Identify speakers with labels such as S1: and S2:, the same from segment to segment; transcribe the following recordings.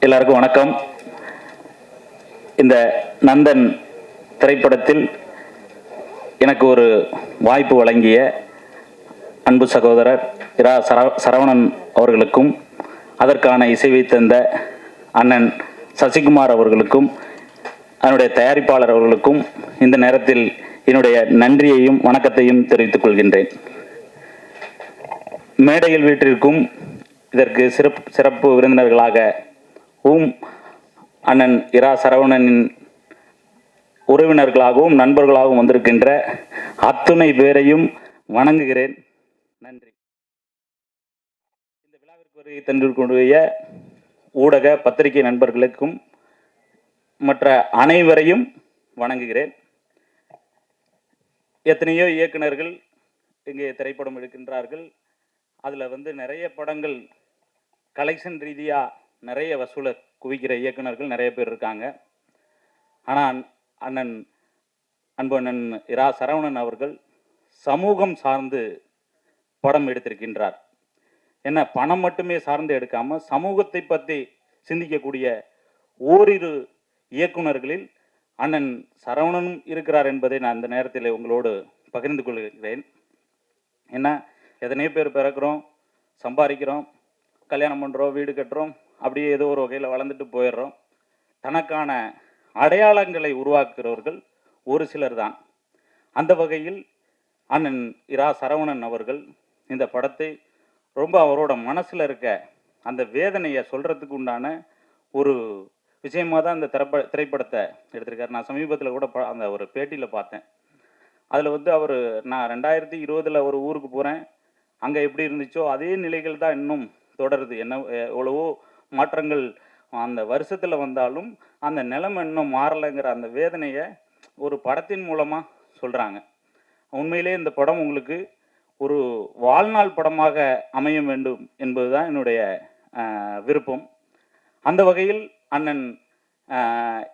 S1: எல்லாருக்கும் வணக்கம். இந்த நந்தன் திரைப்படத்தில் எனக்கு ஒரு வாய்ப்பு வழங்கிய அன்பு சகோதரர் இரா சரவணன் அவர்களுக்கும், அதற்கான இசைவை தந்த அண்ணன் சசிகுமார் அவர்களுக்கும், அதனுடைய தயாரிப்பாளர் அவர்களுக்கும் இந்த நேரத்தில் என்னுடைய நன்றியையும் வணக்கத்தையும் தெரிவித்துக் கொள்கின்றேன். மேடையில் வீட்டிற்கும் இதற்கு சிறப்பு விருந்தினர்களாக அண்ணன் இரா சரவணனின் உறவினர்களாகவும் நண்பர்களாகவும் வந்திருக்கின்ற அத்துணை பேரையும் வணங்குகிறேன். நன்றி. இந்த விழாவிற்கு வருகை தந்திருக்கின்ற ஊடக பத்திரிகை நண்பர்களுக்கும் மற்ற அனைவரையும் வணங்குகிறேன். எத்தனையோ இயக்குனர்கள் இங்கே திரைப்படம் எடுக்கின்றார்கள். அதில் நிறைய படங்கள் கலெக்ஷன் ரீதியாக நிறைய வசூலை குவிக்கிற இயக்குனர்கள் நிறைய பேர் இருக்காங்க. ஆனால் அன்பு அண்ணன் இரா சரவணன் அவர்கள் சமூகம் சார்ந்து படம் எடுத்திருக்கின்றார். என்ன, பணம் மட்டுமே சார்ந்து எடுக்காமல் சமூகத்தை பற்றி சிந்திக்கக்கூடிய ஓரிரு இயக்குனர்களில் அண்ணன் சரவணனும் இருக்கிறார் என்பதை நான் இந்த நேரத்தில் உங்களோடு பகிர்ந்து கொள்கிறேன். ஏன்னா எத்தனையோ பேர் பிறக்கிறோம், சம்பாதிக்கிறோம், கல்யாணம் பண்ணுறோம், வீடு கட்டுறோம், அப்படியே ஏதோ ஒரு வகையில் வளர்ந்துட்டு போயிடுறோம். தனக்கான அடையாளங்களை உருவாக்குகிறவர்கள் ஒரு சிலர் தான். அந்த வகையில் அண்ணன் இரா சரவணன் அவர்கள் இந்த படத்தை ரொம்ப அவரோட மனசில் இருக்க அந்த வேதனையை சொல்கிறதுக்கு உண்டான ஒரு விஷயமாக தான் இந்த திரைப்படத்தை எடுத்திருக்காரு. நான் சமீபத்தில் கூட அந்த ஒரு பேட்டியில் பார்த்தேன். அதில் அவர் நான் 2020 ஒரு ஊருக்கு போகிறேன், அங்கே எப்படி இருந்துச்சோ அதே நிலைகள் தான் இன்னும் தொடருது. என்ன எவ்வளவோ மாற்றங்கள் அந்த வருஷத்தில் வந்தாலும் அந்த நிலைமை இன்னும் மாறலைங்கிற அந்த வேதனையை ஒரு படத்தின் மூலமாக சொல்கிறாங்க. உண்மையிலே இந்த படம் உங்களுக்கு ஒரு வாழ்நாள் படமாக அமைய வேண்டும் என்பது தான் என்னுடைய விருப்பம். அந்த வகையில் அண்ணன்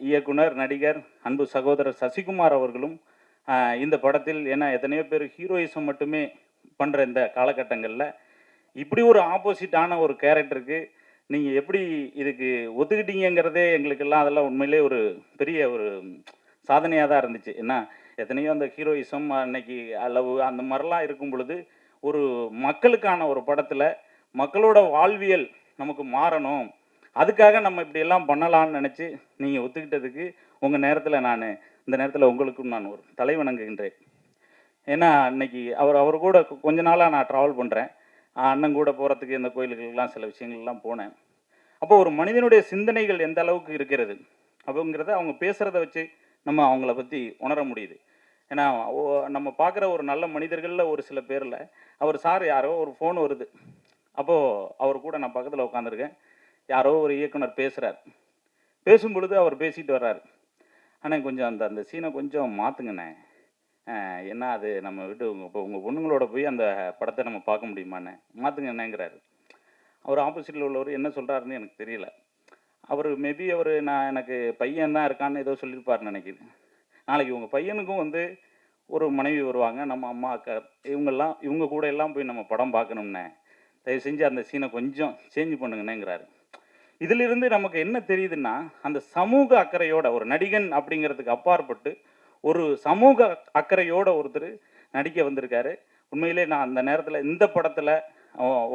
S1: இயக்குனர், நடிகர், அன்பு சகோதரர் சசிகுமார் அவர்களும் இந்த படத்தில், ஏன்னா எத்தனையோ பேர் ஹீரோயிசம் மட்டுமே பண்ணுற இந்த காலகட்டங்களில் இப்படி ஒரு ஆப்போசிட்டான ஒரு கேரக்டருக்கு நீங்கள் எப்படி இதுக்கு ஒத்துக்கிட்டீங்கிறதே எங்களுக்கெல்லாம் அதெல்லாம் உண்மையிலே ஒரு பெரிய ஒரு சாதனையாக தான் இருந்துச்சு. ஏன்னா எத்தனையோ அந்த ஹீரோயிசம் அன்னைக்கு அளவு அந்த மாதிரிலாம் இருக்கும் பொழுது ஒரு மக்களுக்கான ஒரு படத்தில் மக்களோட வாழ்வியல் நமக்கு மாறணும், அதுக்காக நம்ம இப்படியெல்லாம் பண்ணலான்னு நினச்சி நீங்கள் ஒத்துக்கிட்டதுக்கு உங்கள் நேரத்தில் நான் இந்த நேரத்தில் உங்களுக்கும் நான் ஒரு தலை வணங்குகின்றேன். ஏன்னா இன்னைக்கு அவர் கூட கொஞ்ச நாளாக நான் ட்ராவல் பண்ணுறேன். அண்ணன் கூட போகிறதுக்கு இந்த கோயில்களுக்கெல்லாம் சில விஷயங்கள்லாம் போனேன். அப்போ ஒரு மனிதனுடைய சிந்தனைகள் எந்த அளவுக்கு இருக்கிறது அப்படிங்கிறத அவங்க பேசுகிறத வச்சு நம்ம அவங்கள பற்றி உணர முடியுது. ஏன்னா நம்ம பார்க்குற ஒரு நல்ல மனிதர்களில் ஒரு சில பேரில் அவர் சார் யாரோ ஒரு ஃபோன் வருது, அப்போது அவர் கூட நான் பக்கத்தில் உட்காந்துருக்கேன், யாரோ ஒரு இயக்குனர் பேசுகிறார். பேசும் பொழுது அவர் பேசிட்டு வர்றார், ஆனால் கொஞ்சம் அந்த சீனை கொஞ்சம் மாற்றுங்கண்ணே, என்ன அது நம்ம விட்டு உங்கள் பொண்ணுங்களோட போய் அந்த படத்தை நம்ம பார்க்க முடியுமாண்ணே, மாற்றுங்க என்னங்கிறாரு. அவர் ஆப்போசிட்டில் உள்ளவர் என்ன சொல்கிறாருன்னு எனக்கு தெரியல. அவர் மேபி எனக்கு பையன் தான் இருக்கான்னு ஏதோ சொல்லியிருப்பாருன்னு நினைக்கிறேன். நாளைக்கு உங்கள் பையனுக்கும் ஒரு மனைவி வருவாங்க, நம்ம அம்மா அக்கா இவங்க கூட எல்லாம் போய் நம்ம படம் பார்க்கணும்னே, தயவு செஞ்சு அந்த சீனை கொஞ்சம் சேஞ்ச் பண்ணுங்கண்ணேங்கிறாரு. இதிலிருந்து நமக்கு என்ன தெரியுதுன்னா, அந்த சமூக அக்கறையோட ஒரு நடிகன் அப்படிங்கிறதுக்கு அப்பாற்பட்டு ஒரு சமூக அக்கறையோட ஒருத்தர் நடிக்க வந்திருக்காரு. உண்மையிலே நான் அந்த நேரத்தில் இந்த படத்தில்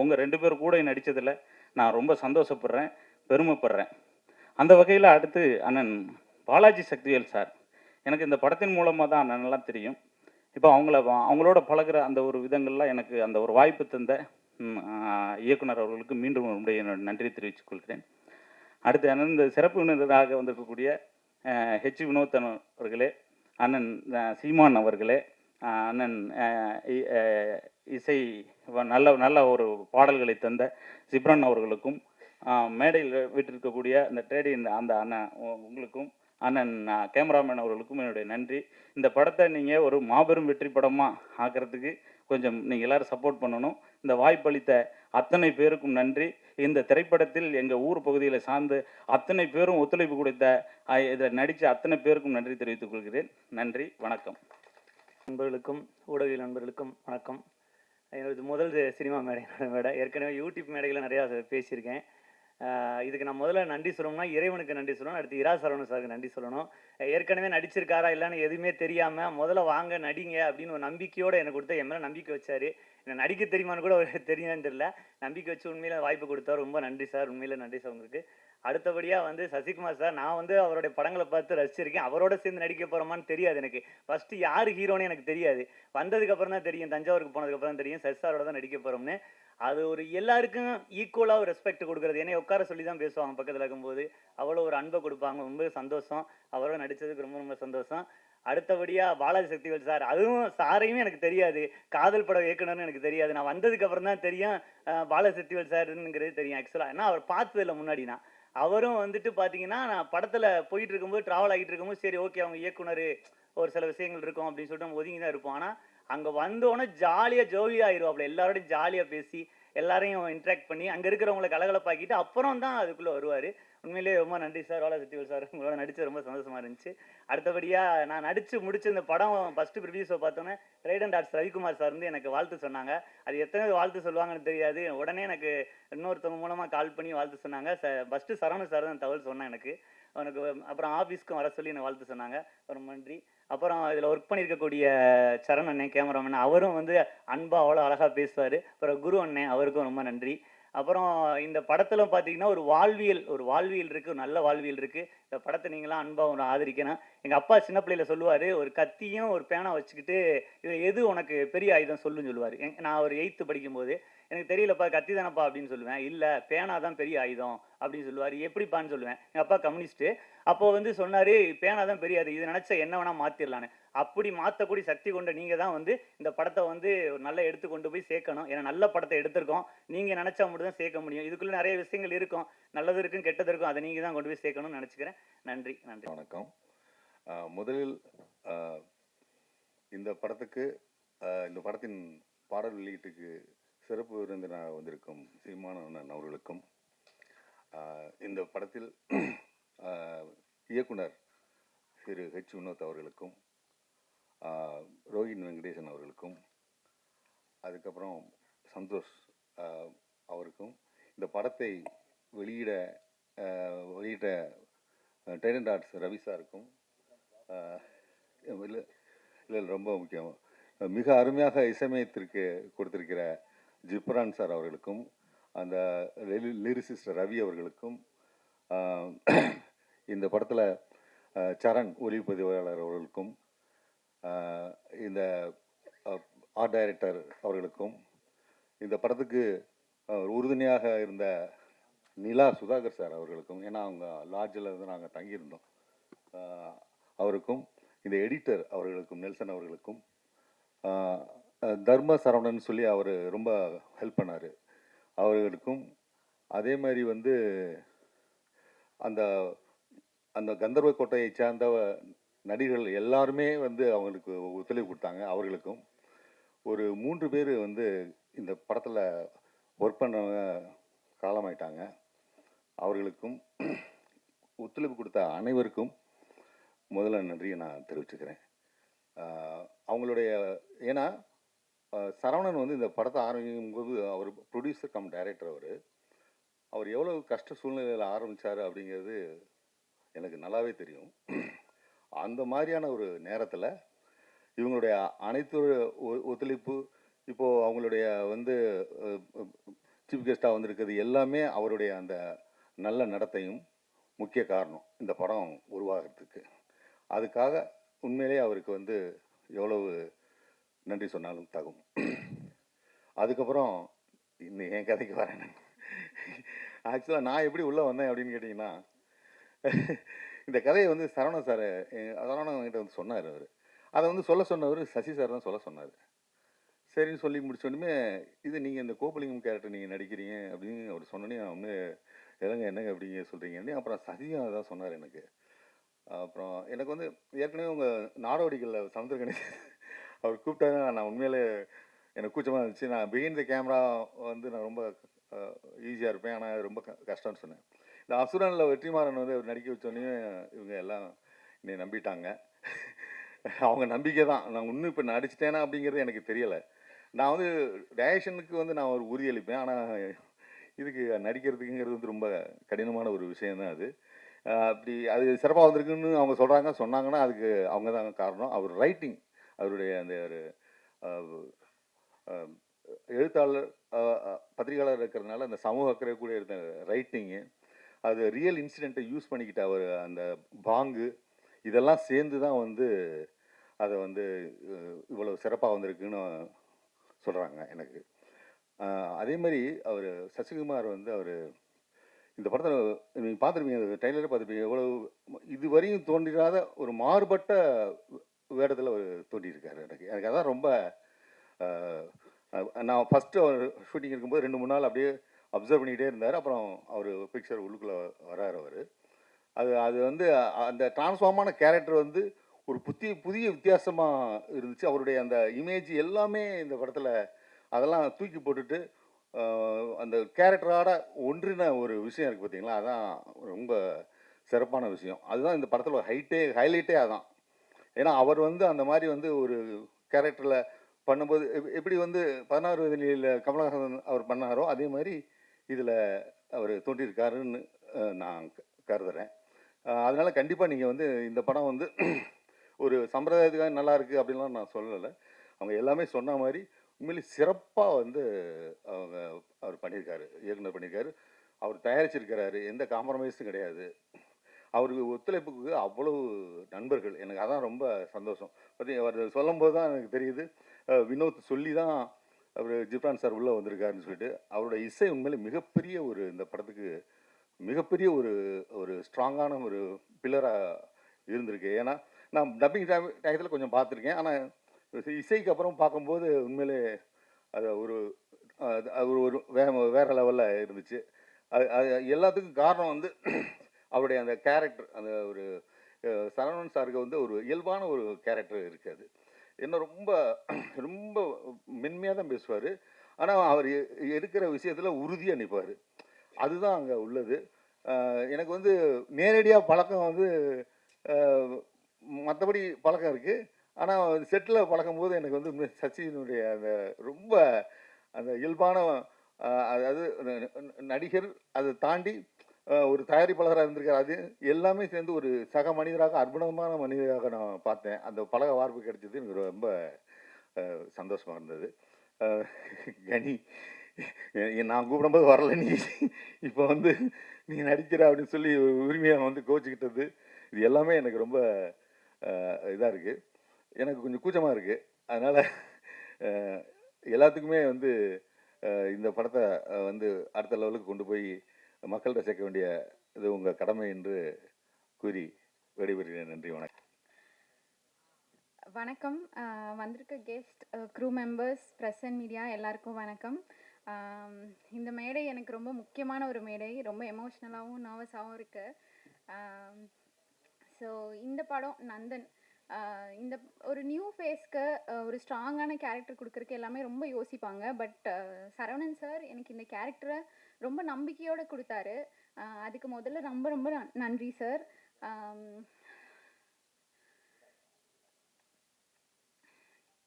S1: உங்கள் 2 பேர் கூட நடித்ததில் நான் ரொம்ப சந்தோஷப்படுறேன், பெருமைப்படுறேன். அந்த வகையில் அடுத்து அண்ணன் பாலாஜி சக்திவேல் சார், எனக்கு இந்த படத்தின் மூலமாக தான் அண்ணனெல்லாம் தெரியும். இப்போ அவங்களோட பழகிற அந்த ஒரு விதங்கள்லாம் எனக்கு அந்த ஒரு வாய்ப்பு தந்த இயக்குனர் அவர்களுக்கு மீண்டும் என்னுடைய நன்றி தெரிவித்துக் கொள்கிறேன். அடுத்து அண்ணன் இந்த சிறப்பு விருந்தினராக வந்திருக்கக்கூடிய ஹெச் வினோத் அவர்களே, அண்ணன் சீமான் அவர்களே, அண்ணன் இசை நல்ல ஒரு பாடல்களை தந்த சிப்ரன் அவர்களுக்கும், மேடையில் விட்டிருக்கக்கூடிய அந்த ட்ரேடின் அந்த அண்ணன் உங்களுக்கும், அண்ணன் கேமராமேன் அவர்களுக்கும் என்னுடைய நன்றி. இந்த படத்தை நீங்கள் ஒரு மாபெரும் வெற்றி படமாக ஆக்கிறதுக்கு கொஞ்சம் நீங்கள் எல்லோரும் சப்போர்ட் பண்ணணும். இந்த வாய்ப்பளித்த அத்தனை பேருக்கும் நன்றி. இந்த திரைப்படத்தில் எங்கள் ஊர் பகுதியில் சார்ந்து அத்தனை பேரும் ஒத்துழைப்பு கொடுத்த இதில் நடித்த அத்தனை பேருக்கும் நன்றி தெரிவித்துக் கொள்கிறேன். நன்றி, வணக்கம்.
S2: நண்பர்களுக்கும் ஊடக நண்பர்களுக்கும் வணக்கம். என்னோடது முதல் சினிமா மேடை. ஏற்கனவே யூடியூப் மேடைகளில் நிறையா பேசியிருக்கேன். இதுக்கு நான் முதல்ல நன்றி சொல்லணும்னா இறைவனுக்கு நன்றி சொல்லணும். அடுத்து இரா சரவணன் சாருக்கு நன்றி சொல்லணும். ஏற்கனவே நடிச்சிருக்காரா இல்லைன்னு எதுவுமே தெரியாம முதல்ல வாங்க நடிங்க அப்படின்னு ஒரு நம்பிக்கையோட எனக்கு கொடுத்து என் மேல நம்பிக்கை வச்சாரு. எனக்கு நடிக்க தெரியுமான்னு கூட அவருக்கு தெரியுமான்னு தெரியல. நம்பிக்கை வச்சு உண்மையில வாய்ப்பு கொடுத்தாரு. ரொம்ப நன்றி சார். உண்மையில நன்றி சார் உங்களுக்கு. அடுத்தபடியா வந்து சசிகுமார் சார், நான் வந்து அவருடைய படங்கள பார்த்து ரசிச்சிருக்கேன். அவரோட சேர்ந்து நடிக்க போறோமான்னு தெரியாது எனக்கு. ஃபர்ஸ்ட் யாரு ஹீரோன்னு எனக்கு தெரியாது. வந்ததுக்கு அப்புறம் தான் தெரியும். தஞ்சாவூருக்கு போனதுக்கு அப்புறம் தான் தெரியும். சசி சாரோட தான் நடிக்க போறோம்னு. அது ஒரு எல்லாருக்கும் ஈக்குவலா ஒரு ரெஸ்பெக்ட் குடுக்குறது. என்னைய உட்கார சொல்லி தான் பேசுவாங்க பக்கத்துல இருக்கும்போது. அவ்வளோ ஒரு அன்ப குடுப்பாங்க. ரொம்ப சந்தோஷம். அவரோட நடிச்சதுக்கு ரொம்ப ரொம்ப சந்தோஷம். அடுத்தபடியா பாலாஜி சக்திவேல் சார். அதுவும் சாரையும் எனக்கு தெரியாது. காதல் பட இயக்குனர்னு எனக்கு தெரியாது. நான் வந்ததுக்கு அப்புறம் தான் தெரியும். பாலாஜி சக்திவேல் சார்ங்கிறது தெரியும் ஆக்சுவலா. ஏன்னா அவர் பார்த்தது இல்ல முன்னாடி நான். அவரும் வந்துட்டு பார்த்தீங்கன்னா, நான் படத்துல போயிட்டு இருக்கும்போது, டிராவல் ஆகிட்டு இருக்கும்போது, சரி ஓகே அவங்க இயக்குனரு, ஒரு சில விஷயங்கள் இருக்கும் அப்படின்னு சொல்லிட்டு நம்ம ஒதுங்கி தான் இருப்போம். ஆனா, அங்க வந்தோனே ஜாலியா ஜோவியா ஆயிருவாப்ல. எல்லாரோடையும் ஜாலியா பேசி, எல்லாரையும் இன்டராக்ட் பண்ணி, அங்க இருக்கிறவங்கள கலகலப்பாக்கிட்டு, அப்புறம் தான் அதுக்குள்ள வருவாரு. உண்மையிலேயே ரொம்ப நன்றி சார். பாலாஜி சக்திவேல் சார். உங்களோட நடிச்சது ரொம்ப சந்தோஷமா இருந்துச்சு. அடுத்தபடியா நான் நடிச்சு முடிச்ச இந்த படம் ஃபர்ஸ்ட் ப்ரிவ்யூ ஷோ பார்த்தோன்னே, ரைடன் டாட்ஸ் ரவிக்குமார் சார் வந்து எனக்கு வாழ்த்து சொன்னாங்க. அது எத்தனை வாழ்த்து சொல்லுவாங்கன்னு தெரியாது. உடனே எனக்கு இன்னொருத்தவங்க மூலமா கால் பண்ணி வாழ்த்து சொன்னாங்க. ஃபர்ஸ்ட் சரவணன் சார் தான் தகவல் சொன்னான் எனக்கு. அவனுக்கு அப்புறம் ஆஃபீஸ்க்கும் வர சொல்லி எனக்கு வாழ்த்து சொன்னாங்க. ரொம்ப நன்றி. அப்புறம் இதில் ஒர்க் பண்ணியிருக்கக்கூடிய சரண் அண்ணன் கேமராமேன் அவரும் வந்து அன்பா அவ்வளோ அழகாக பேசுவார். அப்புறம் குரு அண்ணன் அவருக்கும் ரொம்ப நன்றி. அப்புறம் இந்த படத்துல பார்த்தீங்கன்னா ஒரு வாழ்வியல் இருக்கு. ஒரு நல்ல வாழ்வியல் இருக்கு. இந்த படத்தை நீங்களாம் அன்பா ஒரு ஆதரிக்கணும். எங்க அப்பா சின்ன பிள்ளையில சொல்லுவாரு, ஒரு கத்தியும் ஒரு பேனா வச்சுக்கிட்டு, "இது எது உனக்கு பெரிய ஆயுதம் சொல்லுன்னு" சொல்லுவாரு. நான் ஒரு 8த் படிக்கும்போது, "எனக்கு தெரியலப்பா, கத்தி தானப்பா" அப்படின்னு சொல்லுவேன். "இல்ல, பேனா தான் பெரிய ஆயுதம்" அப்படின்னு சொல்லுவாரு. "எப்படிப்பான்னு?" சொல்லுவேன். எங்க அப்பா கம்யூனிஸ்ட். அப்போ வந்து சொன்னாரு, "பேனா தான் பெரிய ஆயுதம். இத நினைச்சா என்ன வேணா மாத்திரலான்னு." அப்படி மாத்தக்கூடிய சக்தி கொண்ட நீங்க தான் வந்து இந்த படத்தை வந்து ஒரு நல்ல எடுத்து கொண்டு போய் சேர்க்கணும். ஏன்னா நல்ல படத்தை எடுத்திருக்கோம். நீங்க நினைச்சா மட்டும் தான் சேர்க்க முடியும். இதுக்குள்ள நிறைய விஷயங்கள் இருக்கும். நல்லது இருக்கும், கெட்டது இருக்கும். அதை நீங்க தான் கொண்டு போய் சேர்க்கணும்னு நினைச்சுக்கிறேன். நன்றி, நன்றி.
S3: வணக்கம். முதலில் இந்த படத்துக்கு இந்த படத்தின் பாடல் வெளியீட்டுக்கு சிறப்பு விருந்தினர் வந்திருக்கும் சீமான் அண்ணன் அவர்களுக்கும், இந்த படத்தில் இயக்குனர் திரு ஹெச் வினோத் அவர்களுக்கும், ரோஹின் வெங்கடேசன் அவர்களுக்கும், அதுக்கப்புறம் சந்தோஷ் அவருக்கும், இந்த படத்தை வெளியிட்ட டைடன் டாட்ஸ் ரவி சாருக்கும், இல்லை இல்லை ரொம்ப முக்கியம், மிக அருமையாக இசையமைத்திற்கு கொடுத்திருக்கிற ஜிப்ரான் சார் அவர்களுக்கும், அந்த லிரிசிஸ்ட் ரவி அவர்களுக்கும், இந்த படத்தில் சரண் ஒளிப்பதிவாளர் அவர்களுக்கும், இந்த ஆர்ட் டைரக்டர் அவர்களுக்கும், இந்த படத்துக்கு உறுதுணையாக இருந்த நிலா சுதாகர் சார் அவர்களுக்கும், ஏன்னா அவங்க லாட்ஜில் இருந்து நாங்கள் தங்கியிருந்தோம், அவருக்கும், இந்த எடிட்டர் அவர்களுக்கும், நெல்சன் அவர்களுக்கும், தர்ம சரவணன் சொல்லி அவர் ரொம்ப ஹெல்ப் பண்ணார் அவர்களுக்கும், அதே மாதிரி வந்து அந்த அந்த கந்தர்வ கோட்டையை சேர்ந்த நடிகர்கள் எல்லாருமே வந்து அவங்களுக்கு ஒத்துழைப்பு கொடுத்தாங்க. அவர்களுக்கும் ஒரு 3 பேர் வந்து இந்த படத்தில் ஒர்க் பண்ணவங்க காலமாயிட்டாங்க. அவர்களுக்கும் ஒத்துழைப்பு கொடுத்த அனைவருக்கும் முதல்ல நன்றியை நான் தெரிவிச்சுக்கிறேன். அவங்களுடைய ஏன்னா சரவணன் வந்து இந்த படத்தை ஆரம்பிக்கும் போது அவர் ப்ரொடியூசர் கம் டைரக்டர். அவர் எவ்வளோ கஷ்ட சூழ்நிலையில் ஆரம்பித்தார் அப்படிங்கிறது எனக்கு நல்லாவே தெரியும். அந்த மாதிரியான ஒரு நேரத்தில் இவங்களுடைய அனைத்து ஒத்துழைப்பு, இப்போது அவங்களுடைய வந்து சீஃப் கெஸ்ட்டாக வந்திருக்கிறது எல்லாமே அவருடைய அந்த நல்ல நடத்தையும் முக்கிய காரணம் இந்த படம் உருவாகிறதுக்கு. அதுக்காக உண்மையிலே அவருக்கு வந்து எவ்வளவு நன்றி சொன்னாலும் தகும். அதுக்கப்புறம் இன்னும் என் கதைக்கு வரேன். ஆக்சுவலாக நான் எப்படி உள்ளே வந்தேன் அப்படின்னு கேட்டிங்கன்னா, இந்த கதையை வந்து சரவணன் கிட்ட வந்து சொன்னார். அதை வந்து சொல்ல சொன்னவர் சசி சார் தான் சொல்ல சொன்னார். சரின்னு சொல்லி முடிச்சோடனே, இது நீங்கள் இந்த கோப்பலிங்கம் கேரக்டர் நீங்கள் நடிக்கிறீங்க அப்படின்னு அவர் சொன்னோன்னே, நான் வந்து என்னங்க அப்படிங்க சொல்கிறீங்கன்னு, அப்புறம் சசியும் அதான் சொன்னார் எனக்கு. அப்புறம் எனக்கு வந்து ஏற்கனவே உங்கள் நாடோடிகளில் சமுத்திரக்கணி அவர் கூப்பிட்டாங்க. நான் உண்மையிலே எனக்கு கூச்சமாக இருந்துச்சு. நான் பிஹைண்ட் த கேமரா வந்து நான் ரொம்ப ஈஸியாக இருப்பேன், ஆனால் ரொம்ப கஷ்டம்னு சொன்னேன். இந்த அசுரனில் வெற்றிமாறன் வந்து அவர் நடிக்க வச்சோடனே இவங்க எல்லாம் என்னை நம்பிட்டாங்க. அவங்க நம்பிக்கை தான். நான் இன்னும் இப்போ நடிச்சிட்டேனா அப்படிங்கிறது எனக்கு தெரியலை. நான் வந்து டைரக்ஷனுக்கு வந்து நான் ஒரு உறுதியளிப்பேன். ஆனால் இதுக்கு நடிக்கிறதுக்குங்கிறது வந்து ரொம்ப கடினமான ஒரு விஷயம் தான் அது. அப்படி அது சிறப்பாக வந்திருக்குன்னு அவங்க சொல்கிறாங்க, சொன்னாங்கன்னா அதுக்கு அவங்க தான் காரணம். அவர் ரைட்டிங், அவருடைய அந்த ஒரு அஹ், எழுத்தாளர், பத்திரிகையாளர் இருக்கிறதுனால அந்த சமூக அக்கறை கூட இருந்த ரைட்டிங்கு, அது ரியல் இன்சிடெண்ட்டை யூஸ் பண்ணிக்கிட்ட அவர் அந்த பாங்கு, இதெல்லாம் சேர்ந்து தான் வந்து அதை வந்து இவ்வளோ சிறப்பாக வந்திருக்குன்னு சொல்கிறாங்க எனக்கு. அதே மாதிரி அவர் சசிகுமார் வந்து அவர் இந்த படத்தில் நீங்கள் பார்த்துருப்பீங்க, ட்ரெய்லரே பார்த்துருப்பீங்க, எவ்வளோ இதுவரையும் தோன்றிராத ஒரு மாறுபட்ட வேடத்தில் அவர் தோன்றியிருக்காரு. எனக்கு எனக்கு அதான் ரொம்ப நான் ஃபஸ்ட்டு அவர் ஷூட்டிங் இருக்கும்போது 2-3 நாள் அப்படியே அப்சர்வ் பண்ணிக்கிட்டே இருந்தார். அப்புறம் அவர் பிக்சர் உள்ளுக்குள்ளே வராரு அவர். அது அது வந்து அந்த டிரான்ஸ்ஃபார்மான கேரக்டர் வந்து ஒரு புதிய வித்தியாசமாக இருந்துச்சு. அவருடைய அந்த இமேஜ் எல்லாமே இந்த படத்தில் அதெல்லாம் தூக்கி போட்டுட்டு அந்த கேரக்டரோட ஒன்றின ஒரு விஷயம் இருக்குது பார்த்தீங்களா, அதான் ரொம்ப சிறப்பான விஷயம். அதுதான் இந்த படத்தில் ஹைலைட்டே அதான். ஏன்னா அவர் வந்து அந்த மாதிரி வந்து ஒரு கேரக்டரில் பண்ணும்போது எப்படி வந்து 16 வயதில் கமலஹாசன் அவர் பண்ணாரோ அதே மாதிரி இதில் அவர் தோன்றியிருக்காருன்னு நான் கருதுகிறேன். அதனால் கண்டிப்பாக நீங்கள் வந்து இந்த படம் வந்து ஒரு சம்பிரதாயத்துக்காக நல்லா இருக்குது அப்படின்லாம் நான் சொல்லலை. அவங்க எல்லாமே சொன்ன மாதிரி உண்மையிலே சிறப்பாக வந்து அவர் பண்ணியிருக்காரு, இயக்குனர் பண்ணியிருக்காரு. அவர் தயாரிச்சிருக்கிறாரு, எந்த காம்ப்ரமைஸும் கிடையாது. அவருக்கு ஒத்துழைப்புக்கு அவ்வளவு நண்பர்கள், எனக்கு அதான் ரொம்ப சந்தோஷம். அவர் சொல்லும்போது தான் எனக்கு தெரியுது, வினோத் சொல்லி தான் அவர் ஜிப்ரான் சார் உள்ளே வந்திருக்காருன்னு சொல்லிட்டு. அவரோட இசை உண்மையிலே மிகப்பெரிய ஒரு இந்த படத்துக்கு மிகப்பெரிய ஒரு ஒரு ஸ்ட்ராங்கான ஒரு பில்லராக இருந்திருக்கு. ஏன்னா நான் டப்பிங் டயத்தில் கொஞ்சம் பார்த்துருக்கேன், ஆனால் இசைக்கு அப்புறம் பார்க்கும்போது உண்மையிலே அது ஒரு அது ஒரு வேற லெவலில் இருந்துச்சு. அது அது எல்லாத்துக்கும் காரணம் வந்து அவருடைய அந்த கேரக்டர், அந்த ஒரு சரவணன் சாருக்கு வந்து ஒரு இயல்பான ஒரு கேரக்டர் இருக்காது. என்ன ரொம்ப ரொம்ப மென்மையாக தான் பேசுவார், ஆனால் அவர் எடுக்கிற விஷயத்தில் உறுதியாக நிற்பார். அதுதான் அங்கே உள்ளது. எனக்கு வந்து நேரடியாக பழக்கம் வந்து மற்றபடி பழக்கம் இருக்குது, ஆனால் செட்டில் பழக்கும்போது எனக்கு வந்து சச்சினுடைய அந்த ரொம்ப அந்த இயல்பான அதாவது நடிகர், அதை தாண்டி ஒரு தயாரிப்பாளராக இருந்திருக்காரு. அது எல்லாமே சேர்ந்து ஒரு சக மனிதராக, அற்புதமான மனிதராக நான் பார்த்தேன். அந்த பழக வாய்ப்பு கிடைச்சது எனக்கு ரொம்ப சந்தோஷமாக இருந்தது. கனி, நான் கூப்பிடும்போது வரல நீ, இப்போ வந்து நீ நடிக்கிற அப்படின்னு சொல்லி உரிமையாக வந்து கோச்சிக்கிட்டது, இது எல்லாமே எனக்கு ரொம்ப இதாக இருக்குது. எனக்கு கொஞ்சம் கூச்சமாக இருக்குது. அதனால் எல்லாத்துக்குமே வந்து இந்த படத்தை வந்து அடுத்த லெவலுக்கு கொண்டு போய் மக்கள்கிட்ட சேர்க்க வேண்டிய இது உங்கள் கடமை என்று கூறி விடைபெறுகிறேன். நன்றி, வணக்கம்.
S4: வணக்கம். வந்திருக்க guest, crew members, press and media எல்லாருக்கும் வணக்கம். இந்த மேடை எனக்கு ரொம்ப முக்கியமான ஒரு மேடை, ரொம்ப எமோஷ்னலாகவும் நர்வஸாகவும் இருக்குது. ஸோ இந்த படம் நந்தன், இந்த ஒரு நியூ ஃபேஸ்க்கு ஒரு ஸ்ட்ராங்கான கேரக்டர் கொடுக்குறக்கு எல்லாமே ரொம்ப யோசிப்பாங்க. பட் சரவணன் சார் எனக்கு இந்த கேரக்டரை ரொம்ப நம்பிக்கையோடு கொடுத்தாரு. அதுக்கு முதல்ல ரொம்ப ரொம்ப நன்றி சார்.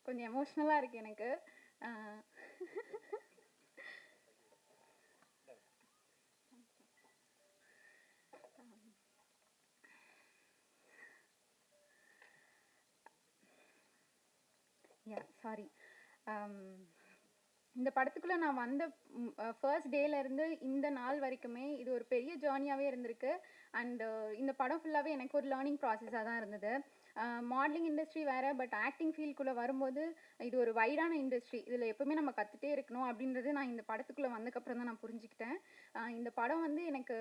S4: கொஞ்சம் எமோஷ்னலாக இருக்குது எனக்கு. சாரி. இந்த படத்துக்குள்ளே நான் வந்த ஃபர்ஸ்ட் டேலேருந்து இந்த நாள் வரைக்குமே இது ஒரு பெரிய ஜேர்னியாகவே இருந்திருக்கு. அண்டு இந்த படம் ஃபுல்லாகவே எனக்கு ஒரு லேர்னிங் ப்ராசஸாக தான் இருந்தது. மாடலிங் இண்டஸ்ட்ரி வேறு, பட் ஆக்டிங் ஃபீல்டுக்குள்ளே வரும்போது இது ஒரு வைடான இண்டஸ்ட்ரி, இதில் எப்போவுமே நம்ம கற்றுட்டே இருக்கணும் அப்படின்றது நான் இந்த படத்துக்குள்ளே வந்ததுக்கப்புறம் தான் நான் புரிஞ்சுக்கிட்டேன். இந்த படம் வந்து எனக்கு,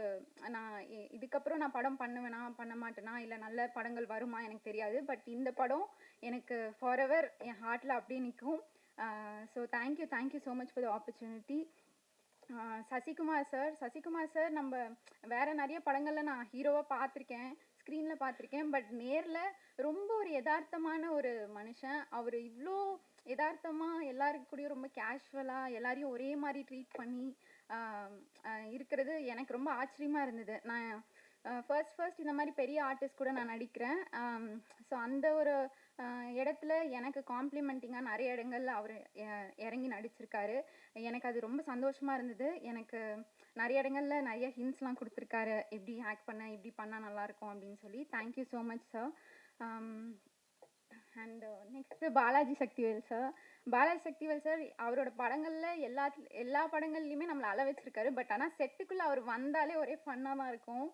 S4: நான் இதுக்கப்புறம் நான் படம் பண்ணுவேனா பண்ண மாட்டேனா, இல்லை நல்ல படங்கள் வருமா எனக்கு தெரியாது, பட் இந்த படம் எனக்கு ஃபாரெவர் என் ஹார்ட்டில் அப்படியே நிற்கும். So thank you so much for the opportunity. Sasikumar sir நம்ம வேறு நிறைய படங்களில் நான் ஹீரோவாக பார்த்துருக்கேன், ஸ்க்ரீனில் பார்த்துருக்கேன். பட் நேரில் ரொம்ப ஒரு யதார்த்தமான ஒரு மனுஷன். அவர் இவ்வளோ யதார்த்தமாக எல்லாருக்கு கூடயும் ரொம்ப கேஷுவலாக எல்லாரையும் ஒரே மாதிரி ட்ரீட் பண்ணி இருக்கிறது எனக்கு ரொம்ப ஆச்சரியமாக இருந்தது. நான் ஃபர்ஸ்ட் இந்த மாதிரி பெரிய ஆர்டிஸ்ட் கூட நான் நடிக்கிறேன். ஸோ அந்த ஒரு இடத்துல எனக்கு காம்ப்ளிமெண்டிங்காக நிறைய இடங்கள்ல அவர் இறங்கி நடிச்சிருக்காரு. எனக்கு அது ரொம்ப சந்தோஷமாக இருந்தது. எனக்கு நிறைய இடங்கள்ல நிறைய ஹிண்ட்ஸ்லாம் கொடுத்துருக்காரு, இப்படி ஆக்ட் பண்ண இப்படி பண்ணால் நல்லாயிருக்கும் அப்படின்னு சொல்லி. Thank you so much sir. And next Balaji Sakthivel sir. Balaji Sakthivel sir அவரோட படங்களில் எல்லா படங்கள்லையுமே நம்மளை அழ வச்சிருக்காரு. பட் ஆனால் செட்டுக்குள்ளே அவர் வந்தாலே ஒரே ஃபன்னாக தான் இருக்கும்.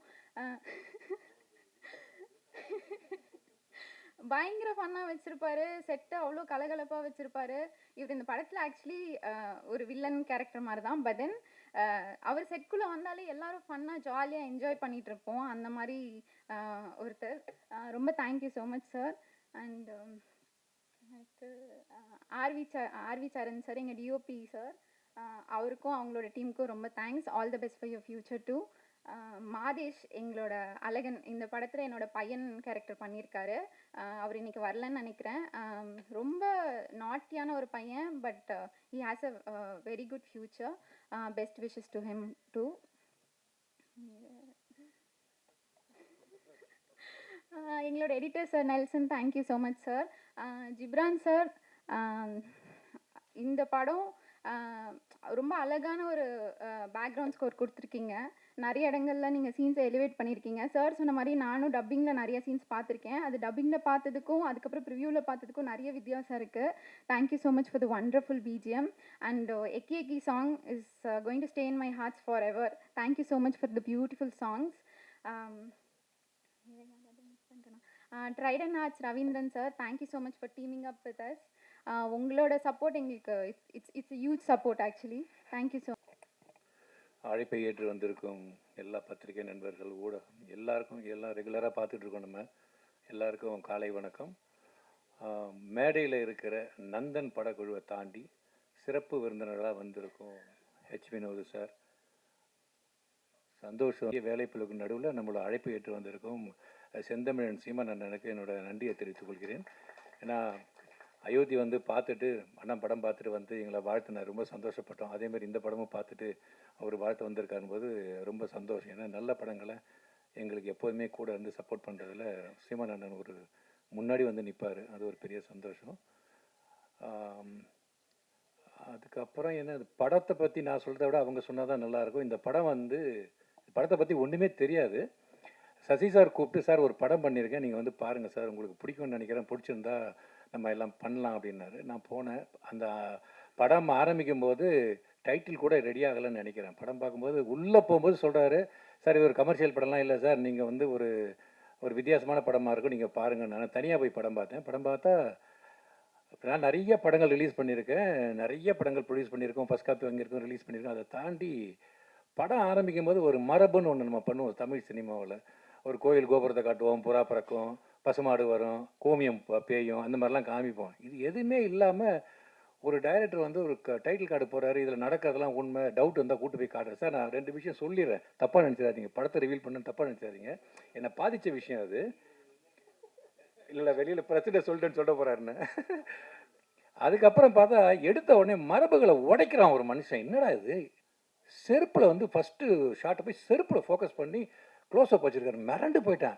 S4: பயங்கர ஃபன்னாக வச்சுருப்பாரு. செட்டை அவ்வளோ கலகலப்பாக வச்சுருப்பாரு. இவர் இந்த படத்தில் ஆக்சுவலி ஒரு வில்லன் கேரக்டர் மாதிரி தான். பட் தென் அவர் செட்குள்ளே வந்தாலே எல்லாரும் ஃபன்னாக ஜாலியாக என்ஜாய் பண்ணிகிட்டு இருப்போம். அந்த மாதிரி ஒருத்தர். ரொம்ப thank you so much sir. And அடுத்து ஆர்வி சரண் சார், எங்கள் டிஓபி சார். அவருக்கும் அவங்களோட டீமுக்கும் ரொம்ப thanks. All the best for your future too. Mathesh, எங்களோட அழகன், இந்த படத்தில் என்னோட பையன் கேரக்டர் பண்ணியிருக்காரு. அவர் இன்னைக்கு வரலன்னு நினைக்கிறேன். ரொம்ப நாட்டியான ஒரு பையன். But he has a very good future. Best wishes to him too. எங்களோட editor sir Nelson, thank you so much sir. Ghibran sir, இந்த படம் ரொம்ப அழகான ஒரு பேக்ரவுண்ட் ஸ்கோர் கொடுத்துருக்கீங்க. நிறைய இடங்கள்ல நீங்கள் சீன்ஸை எலிவேட் பண்ணியிருக்கீங்க. சார் சொன்ன மாதிரி நானும் டப்பிங்கில் நிறைய சீன்ஸ் பார்த்துருக்கேன். அது டப்பிங்கில் பார்த்ததுக்கும் அதுக்கப்புறம் ப்ரிவியூவில் பார்த்ததுக்கும் நிறைய வித்தியாசம் இருக்குது. Thank you so much for the wonderful BGM. And எக்கி எக்கி song is going to stay in my hearts forever. Thank you so much for the beautiful songs. Trident Arts Ravindran sir, thank you so much for teaming up with us. உங்களோட support எங்களுக்கு it's huge support actually. Thank you so.
S5: அழைப்பை ஏற்று வந்திருக்கும் எல்லா பத்திரிகை நண்பர்கள், ஊடகம் எல்லாருக்கும், எல்லாம் ரெகுலராக பார்த்துட்டு இருக்கோம். நம்ம எல்லாருக்கும் காலை வணக்கம். மேடையில் இருக்கிற நந்தன் படக்குழுவை தாண்டி சிறப்பு விருந்தினராக வந்திருக்கும் ஹெச் வினோத் சார், சந்தோஷம் வேலைப்பளுக்கு நடுவில் நம்மளோட அழைப்பு ஏற்று வந்திருக்கும் செந்தமிழன் சீமான் அண்ணனுக்கு என்னோட நன்றியை தெரிவித்துக் கொள்கிறேன். ஏன்னா அயோத்தி வந்து பார்த்துட்டு அண்ணன் படம் பார்த்துட்டு வந்து எங்களை வாழ்த்தினார், ரொம்ப சந்தோஷப்பட்டோம். அதேமாதிரி இந்த படமும் பார்த்துட்டு அவர் வாழ்த்து வந்திருக்காருன்னு போது ரொம்ப சந்தோஷம். ஏன்னா நல்ல படங்களை எங்களுக்கு எப்போதுமே கூட இருந்து சப்போர்ட் பண்ணுறதுல சீமான் அண்ணன் ஒரு முன்னாடி வந்து நிற்பார். அது ஒரு பெரிய சந்தோஷம். அதுக்கப்புறம் என்ன, படத்தை பற்றி நான் சொல்கிறத விட அவங்க சொன்னால் தான் நல்லாயிருக்கும். இந்த படம் வந்து படத்தை பற்றி ஒன்றுமே தெரியாது. சசி சார் கூப்பிட்டு, சார் ஒரு படம் பண்ணியிருக்கேன், நீங்கள் வந்து பாருங்கள் சார், உங்களுக்கு பிடிக்கும்னு நினைக்கிறேன், பிடிச்சிருந்தா நம்ம எல்லாம் பண்ணலாம் அப்படின்னாரு. நான் போனேன். அந்த படம் ஆரம்பிக்கும் போது டைட்டில் கூட ரெடி ஆகலைன்னு நினைக்கிறேன். படம் பார்க்கும்போது உள்ளே போகும்போது சொல்கிறாரு, சார் இது ஒரு கமர்ஷியல் படம்லாம் இல்லை சார், நீங்கள் வந்து ஒரு வித்தியாசமான படமாக இருக்கும், நீங்கள் பாருங்கள். நான் தனியாக போய் படம் பார்த்தேன். படம் பார்த்தா நான் நிறைய படங்கள் ரிலீஸ் பண்ணியிருக்கேன், நிறைய படங்கள் ப்ரொடியூஸ் பண்ணியிருக்கோம், ஃபஸ்ட் காப்பி வாங்கியிருக்கோம், ரிலீஸ் பண்ணியிருக்கோம். அதை தாண்டி படம் ஆரம்பிக்கும் போது ஒரு மரபுன்னு ஒன்று நம்ம பண்ணுவோம் தமிழ் சினிமாவில். ஒரு கோயில் கோபுரத்தை காட்டுவோம், புறா பறக்கும், பசுமாடு வரும், கோமியம் பேயும், அந்த மாதிரிலாம் காமிப்போம். இது எதுவுமே இல்லாமல் ஒரு டைரக்டர் வந்து ஒரு டைட்டில் கார்டு போகிறாரு, இதில் நடக்கிறதெல்லாம் உண்மை, டவுட் வந்தால் கூட்டு போய் காட்டுறேன். சார் நான் 2 விஷயம் சொல்லிடுறேன், தப்பாக நினச்சிடாதீங்க, படத்தை ரிவீல் பண்ணு தப்பாக நினச்சிடாதீங்க. என்னை பாதித்த விஷயம் அது. இல்லை வெளியில் பிரச்சனை சொல்லிட்டேன்னு சொல்ல போகிறாருன்னு. அதுக்கப்புறம் பார்த்தா எடுத்த உடனே மரபுகளை உடைக்கிறான் ஒரு மனுஷன். என்னடா இது, செருப்பில் வந்து ஃபஸ்ட்டு ஷார்ட்டை போய் செருப்பில் ஃபோக்கஸ் பண்ணி க்ளோஸ்அப் வச்சுருக்காரு. மிரண்டு போயிட்டேன்.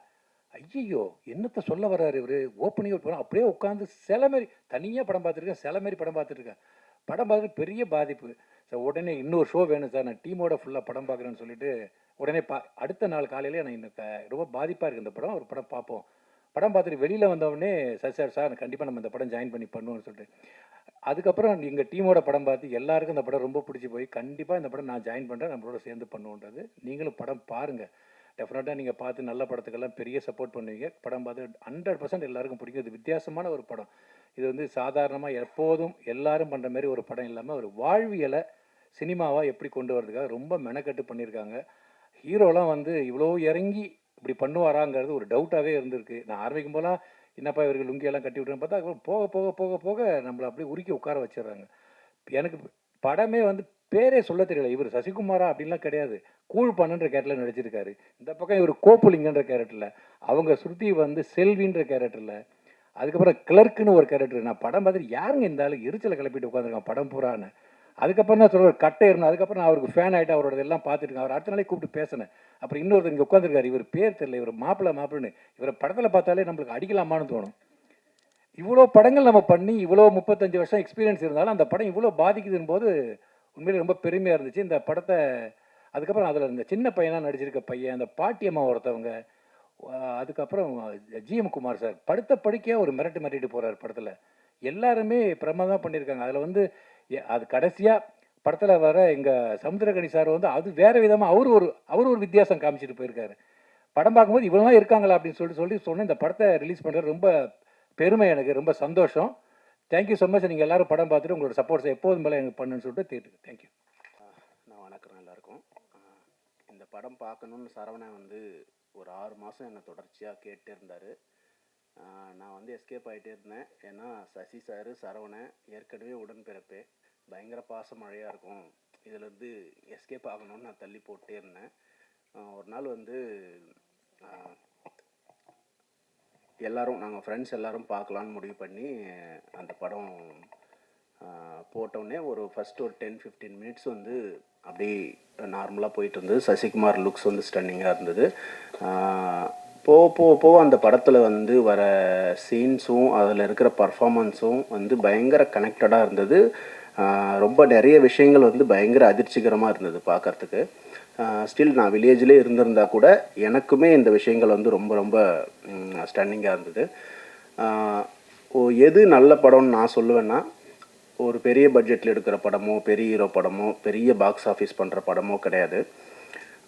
S5: ஐயோ என்னத்தை சொல்ல வர்றாரு இவர். ஓப்பனிங் போகிறோம், அப்படியே உட்காந்து சில மாரி தனியாக படம் பார்த்துருக்கேன், சில மாரி படம் பார்த்துட்ருக்கேன். படம் பார்த்துட்டு பெரிய பாதிப்பு. சார் உடனே இன்னொரு ஷோ வேணும் சார், நான் டீமோட ஃபுல்லாக படம் பார்க்குறேன்னு சொல்லிட்டு உடனே அடுத்த நாள் காலையிலே நான் எனக்கு ரொம்ப பாதிப்பாக இருக்குது இந்த படம், ஒரு படம் பார்ப்போம். படம் பார்த்துட்டு வெளியில் வந்தவொடனே சார் கண்டிப்பாக நம்ம இந்த படம் ஜாயின் பண்ணி பண்ணுவோம்னு சொல்லிட்டு, அதுக்கப்புறம் எங்கள் டீமோட படம் பார்த்து எல்லாருக்கும் இந்த படம் ரொம்ப பிடிச்சி போய் கண்டிப்பாக இந்த படம் நான் ஜாயின் பண்ணுறேன், நம்மளோட சேர்ந்து பண்ணுவோன்றது. நீங்களும் படம் பாருங்கள், டெஃபினட்டாக நீங்கள் பார்த்து நல்ல படத்துக்கெல்லாம் பெரிய சப்போர்ட் பண்ணுவீங்க. படம் பார்த்து 100% எல்லாருக்கும் பிடிக்கும். இது வித்தியாசமான ஒரு படம். இது வந்து சாதாரணமாக எப்போதும் எல்லாரும் பண்ணுற மாதிரி ஒரு படம் இல்லாமல் ஒரு வாழ்வியலை சினிமாவாக எப்படி கொண்டு வரதுக்காக ரொம்ப மெனக்கட்டு பண்ணியிருக்காங்க. ஹீரோலாம் வந்து இவ்வளோ இறங்கி இப்படி பண்ணுவாராங்கிறது ஒரு டவுட்டாகவே இருந்திருக்கு. நான் ஆரம்பிக்கும் போலாம் என்னப்பா இவர்கள் லுங்கியெல்லாம் கட்டி விட்டுருன்னு பார்த்தா போக போக போக போக நம்மளை அப்படியே உருக்கி உட்கார வச்சிடுறாங்க. எனக்கு படமே வந்து பேரே சொல்ல தெரியல. இவர் சசிகுமாரா அப்படின்லாம் கிடையாது, கூழ் பண்ணுன்ற கேரக்டரில் நடிச்சிருக்காரு. இந்த பக்கம் இவர் கோப்புலிங்கன்ற கேரக்டரில், அவங்க ஸ்ருதி வந்து செல்வின்ற கேரக்டரில், அதுக்கப்புறம் கிளர்க்குன்னு ஒரு கேரக்டர். நான் படம் பார்த்துட்டு யாருங்க இந்த ஆளு எரிச்சலை கிளப்பிட்டு உட்காந்துருக்கான் படம் பூரான்னு. அதுக்கப்புறம் தான் சொல்லுவார் கட்டை இருந்தால். அதுக்கப்புறம் நான் அவருக்கு ஃபேன் ஆகிட்டு அவரோட எல்லாம் பார்த்துருக்கேன். அவர் அடுத்த நாளே கூப்பிட்டு பேசினேன். அப்புறம் இன்னொருத்தர் இங்கே உட்காந்துருக்காரு, இவர் பேர் தெரியல, இவர் மாப்பிள்ளைன்னு. இவரை படத்தில் பார்த்தாலே நம்மளுக்கு அடிக்கலாமான்னு தோணும். இவ்வளோ படங்கள் நம்ம பண்ணி இவ்வளோ 35 வருஷம் எக்ஸ்பீரியன்ஸ் இருந்தாலும் அந்த படம் இவ்வளோ பாதிக்குதுன்னு போது உண்மையிலே ரொம்ப பெருமையாக இருந்துச்சு. இந்த படத்தை அதுக்கப்புறம் அதில் இந்த சின்ன பையனாக நடிச்சிருக்க பையன், அந்த பாட்டியம்மா ஒருத்தவங்க, அதுக்கப்புறம் ஜிஎம் குமார் சார் படுத்த படுக்கையாக ஒரு மிரட்டிட்டு போகிறார் படத்தில். எல்லாருமே பிரமாதமாக பண்ணியிருக்காங்க. அதில் வந்து அது கடைசியாக படத்தில் வர எங்கள் சமுத்திரகனி சார் வந்து அது வேறு விதமாக அவர் ஒரு வித்தியாசம் காமிச்சிட்டு போயிருக்காரு. படம் பார்க்கும்போது இவ்வளோலாம் இருக்காங்களா அப்படின்னு சொன்னேன். இந்த படத்தை ரிலீஸ் பண்ணுறது ரொம்ப பெருமை, எனக்கு ரொம்ப சந்தோஷம். Thank you so much. நீங்கள் எல்லோரும் படம் பார்த்துட்டு உங்களோட சப்போர்ட்ஸை எப்போதும் மேலே எனக்கு பண்ணுன்னு சொல்லிட்டு தேட்டுக்கு தேங்க்யூ.
S6: நான் வணக்கம் எல்லாருக்கும். இந்த படம் பார்க்கணுன்னு சரவணன் வந்து ஒரு 6 மாதம் என்னை தொடர்ச்சியாக கேட்டே இருந்தார். நான் வந்து எஸ்கேப் ஆகிட்டே இருந்தேன். ஏன்னா சசி சார், சரவணன் ஏற்கனவே உடன்பிறப்பே, பயங்கர பாச மழையாக இருக்கும், இதிலேருந்து எஸ்கேப் ஆகணும்னு நான் தள்ளி போட்டே இருந்தேன். ஒரு நாள் வந்து நாங்கள் ஃப்ரெண்ட்ஸ் எல்லோரும் பார்க்கலான்னு முடிவு பண்ணி அந்த படம் போட்டோடனே ஃபஸ்ட்டு ஒரு 10-15 மினிட்ஸ் வந்து அப்படியே நார்மலாக போயிட்டு இருந்தது. சசிகுமார் லுக்ஸ் வந்து ஸ்டன்னிங்காக இருந்தது. போக அந்த படத்தில் வந்து வர சீன்ஸும் அதில் இருக்கிற பர்ஃபாமன்ஸும் வந்து பயங்கர கனெக்டடாக இருந்தது. ரொம்ப நிறைய விஷயங்கள் வந்து பயங்கர அதிர்ச்சிகரமாக இருந்தது பார்க்குறதுக்கு. ஸ்டில் நான் வில்லேஜ்லேயே இருந்திருந்தா கூட எனக்குமே இந்த விஷயங்கள் வந்து ரொம்ப ரொம்ப ஸ்டன்னிங்காக இருந்தது. எது நல்ல படம்னு நான் சொல்லுவேன்னா, ஒரு பெரிய பட்ஜெட்டில் எடுக்கிற படமோ, பெரிய ஹீரோ படமோ, பெரிய பாக்ஸ் ஆஃபீஸ் பண்ணுற படமோ கிடையாது.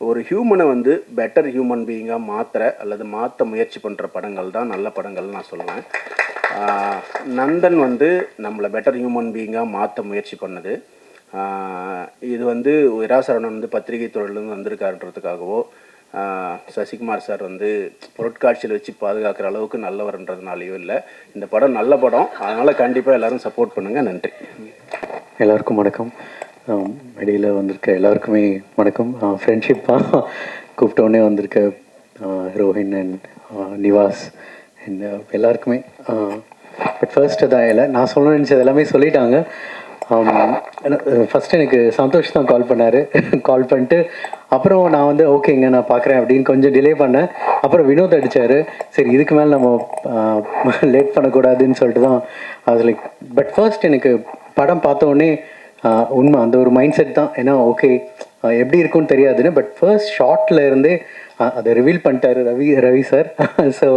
S6: ஒரு ஹியூமனை வந்து பெட்டர் ஹியூமன் பீயிங்காக மாற்ற முயற்சி பண்ணுற படங்கள் தான் நல்ல படங்கள்னு நான் சொல்லுவேன். நந்தன் வந்து நம்மளை பெட்டர் ஹியூமன் பீயிங்காக மாற்ற முயற்சி பண்ணது. இது வந்து இராசரவணன் வந்து பத்திரிகை துறையிலேருந்து வந்திருக்காருன்றதுக்காகவோ, சசிகுமார் சார் வந்து பொருட்காட்சியில் வச்சு பாதுகாக்கிற அளவுக்கு நல்லவர்ன்றதுனாலையோ இல்லை. இந்த படம் நல்ல படம், அதனால் கண்டிப்பாக எல்லோரும் சப்போர்ட் பண்ணுங்கள். நன்றி.
S7: எல்லாருக்கும் வணக்கம். இடையில் வந்திருக்க எல்லாருக்குமே வணக்கம். ஃப்ரெண்ட்ஷிப்பாக கூப்பிட்டோன்னே வந்திருக்க ரோஹின் அண்ட் நிவாஸ் அண்ட் எல்லாருக்குமே. பட் ஃபர்ஸ்ட் அதான் இல்லை, நான் சொல்ல நினச்சது எல்லாமே சொல்லிட்டாங்க. ஃபஸ்ட்டு எனக்கு சந்தோஷ் தான் கால் பண்ணார். கால் பண்ணிட்டு அப்புறம் நான் வந்து ஓகேங்க நான் பார்க்குறேன் அப்படின்னு கொஞ்சம் டிலே பண்ணேன். அப்புறம் வினோத் அடித்தார். சரி இதுக்கு மேலே நம்ம லேட் பண்ணக்கூடாதுன்னு சொல்லிட்டு தான் அது லைக். பட் ஃபர்ஸ்ட் எனக்கு படம் பார்த்தோன்னே உண்மை அந்த ஒரு மைண்ட் செட் தான். ஏன்னா ஓகே எப்படி இருக்குன்னு தெரியாதுன்னு, பட் ஃபர்ஸ்ட் ஷார்ட்டில் இருந்தே அதை ரிவீல் பண்ணிட்டாரு ரவி சார். ஸோ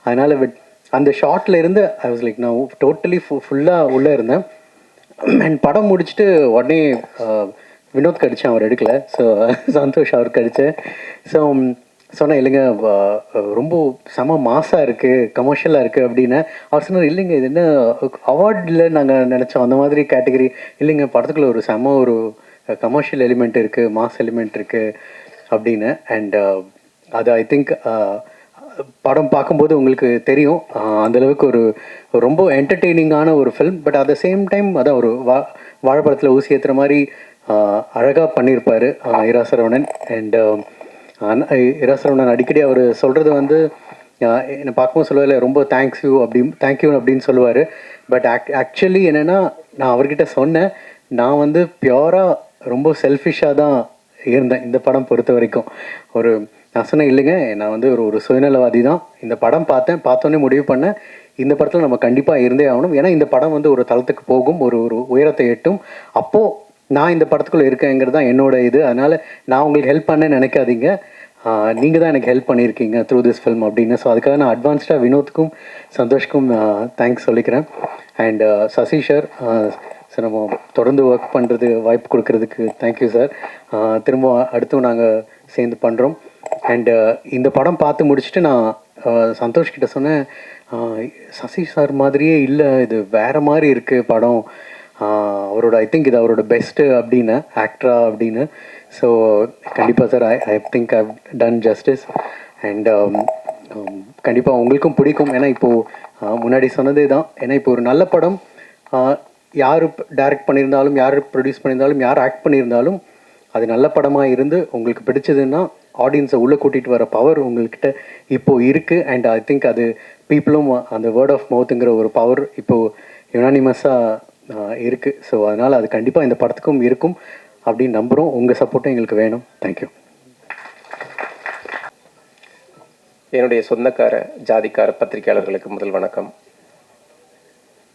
S7: அதனால் பட் அந்த ஷார்ட்டில் இருந்து ஐ வாஸ் லைக் நான் டோட்டலி ஃபுல்லாக உள்ளே இருந்தேன். அண்ட் படம் முடிச்சுட்டு உடனே வினோத் கடிச்சேன், அவர் எடுக்கல. ஸோ சந்தோஷ் அவருக்கு அடித்தேன். ஸோ சொன்னேன் இல்லைங்க ரொம்ப செம மாசாக இருக்குது, கமர்ஷியலாக இருக்குது அப்படின்னு. அவர் சொன்னார் இல்லைங்க இது என்ன அவார்டில் நாங்கள் நினச்சோம் அந்த மாதிரி கேட்டகரி இல்லைங்க, படத்துக்குள்ள ஒரு செம ஒரு கமர்ஷியல் எலிமெண்ட் இருக்குது, மாஸ் எலிமெண்ட் இருக்குது அப்படின்னு. அண்ட் அது ஐ திங்க் படம் பார்க்கும்போது உங்களுக்கு தெரியும் அந்தளவுக்கு ஒரு ரொம்ப என்டர்டெய்னிங்கான ஒரு film. But at the same time அதான் ஒரு வாழைப்பழத்தில் ஊசி ஏற்றுற மாதிரி அழகாக பண்ணியிருப்பார் இராசரவணன். அண்ட் இராசரவணன் அடிக்கடி அவர் சொல்கிறது வந்து என்னை பார்க்கும்போது சொல்லுவார் ரொம்ப தேங்க்யூ அப்படின்னு சொல்லுவார். பட் ஆக்சுவலி என்னென்னா நான் அவர்கிட்ட சொன்னேன், நான் வந்து பியூராக ரொம்ப செல்ஃபிஷாக தான் இருந்தேன் இந்த படம் பொறுத்த வரைக்கும். நான் சொன்னேன் இல்லைங்க நான் வந்து ஒரு சுயநலவாதி தான். இந்த படம் பார்த்தோன்னே முடிவு பண்ணேன் இந்த படத்தில் நம்ம கண்டிப்பாக இருந்தே ஆகணும். ஏன்னா இந்த படம் வந்து ஒரு தளத்துக்கு போகும், ஒரு உயரத்தை எட்டும். அப்போது நான் இந்த படத்துக்குள்ளே இருக்கேங்கிறது தான் என்னோட இது. அதனால் நான் உங்களுக்கு ஹெல்ப் பண்ண நினைக்காதீங்க, நீங்கள் தான் எனக்கு ஹெல்ப் பண்ணியிருக்கீங்க த்ரூ திஸ் ஃபில்ம் அப்படின்னு. ஸோ அதுக்காக நான் அட்வான்ஸ்டாக வினோத்துக்கும் சந்தோஷ்க்கும் தேங்க்ஸ் சொல்லிக்கிறேன். அண்ட் சசி சார் ஸோ நம்ம தொடர்ந்து ஒர்க் பண்ணுறது வாய்ப்பு கொடுக்கறதுக்கு தேங்க்யூ சார். திரும்ப அடுத்தும் நாங்கள் சேர்ந்து பண்ணுறோம். அண்டு இந்த படம் பார்த்து முடிச்சுட்டு நான் சந்தோஷ்கிட்ட சொன்னேன், சசி சார் மாதிரியே இல்லை, இது வேறு மாதிரி இருக்குது படம், அவரோட ஐ திங்க் இது அவரோட பெஸ்ட்டு அப்படின்னு ஆக்டரா அப்படின்னு. ஸோ கண்டிப்பாக sir I think I done justice. And கண்டிப்பாக உங்களுக்கும் பிடிக்கும். ஏன்னா இப்போது முன்னாடி சொன்னதே தான், ஏன்னா இப்போ ஒரு நல்ல படம் யார் டைரக்ட் பண்ணியிருந்தாலும், யார் ப்ரொடியூஸ் பண்ணியிருந்தாலும், யார் ஆக்ட் பண்ணியிருந்தாலும் அது நல்ல படமாக இருந்து உங்களுக்கு பிடிச்சதுன்னா ஆடியன்ஸை உள்ளே கூட்டிகிட்டு வர பவர் உங்கள்கிட்ட இப்போது இருக்குது. அண்ட் ஐ திங்க் அது பீப்புளும் அந்த வேர்ட் ஆஃப் மவுத்துங்கிற ஒரு பவர் இப்போது யுனானிமஸாக இருக்குது. ஸோ அதனால் அது கண்டிப்பாக இந்த படத்துக்கும் இருக்கும் அப்படின்னு நம்புகிறோம். உங்கள் சப்போர்ட்டும் எங்களுக்கு வேணும். தேங்க்யூ.
S8: என்னுடைய சொந்தக்கார ஜாதிக்கார பத்திரிகையாளர்களுக்கு முதல் வணக்கம்.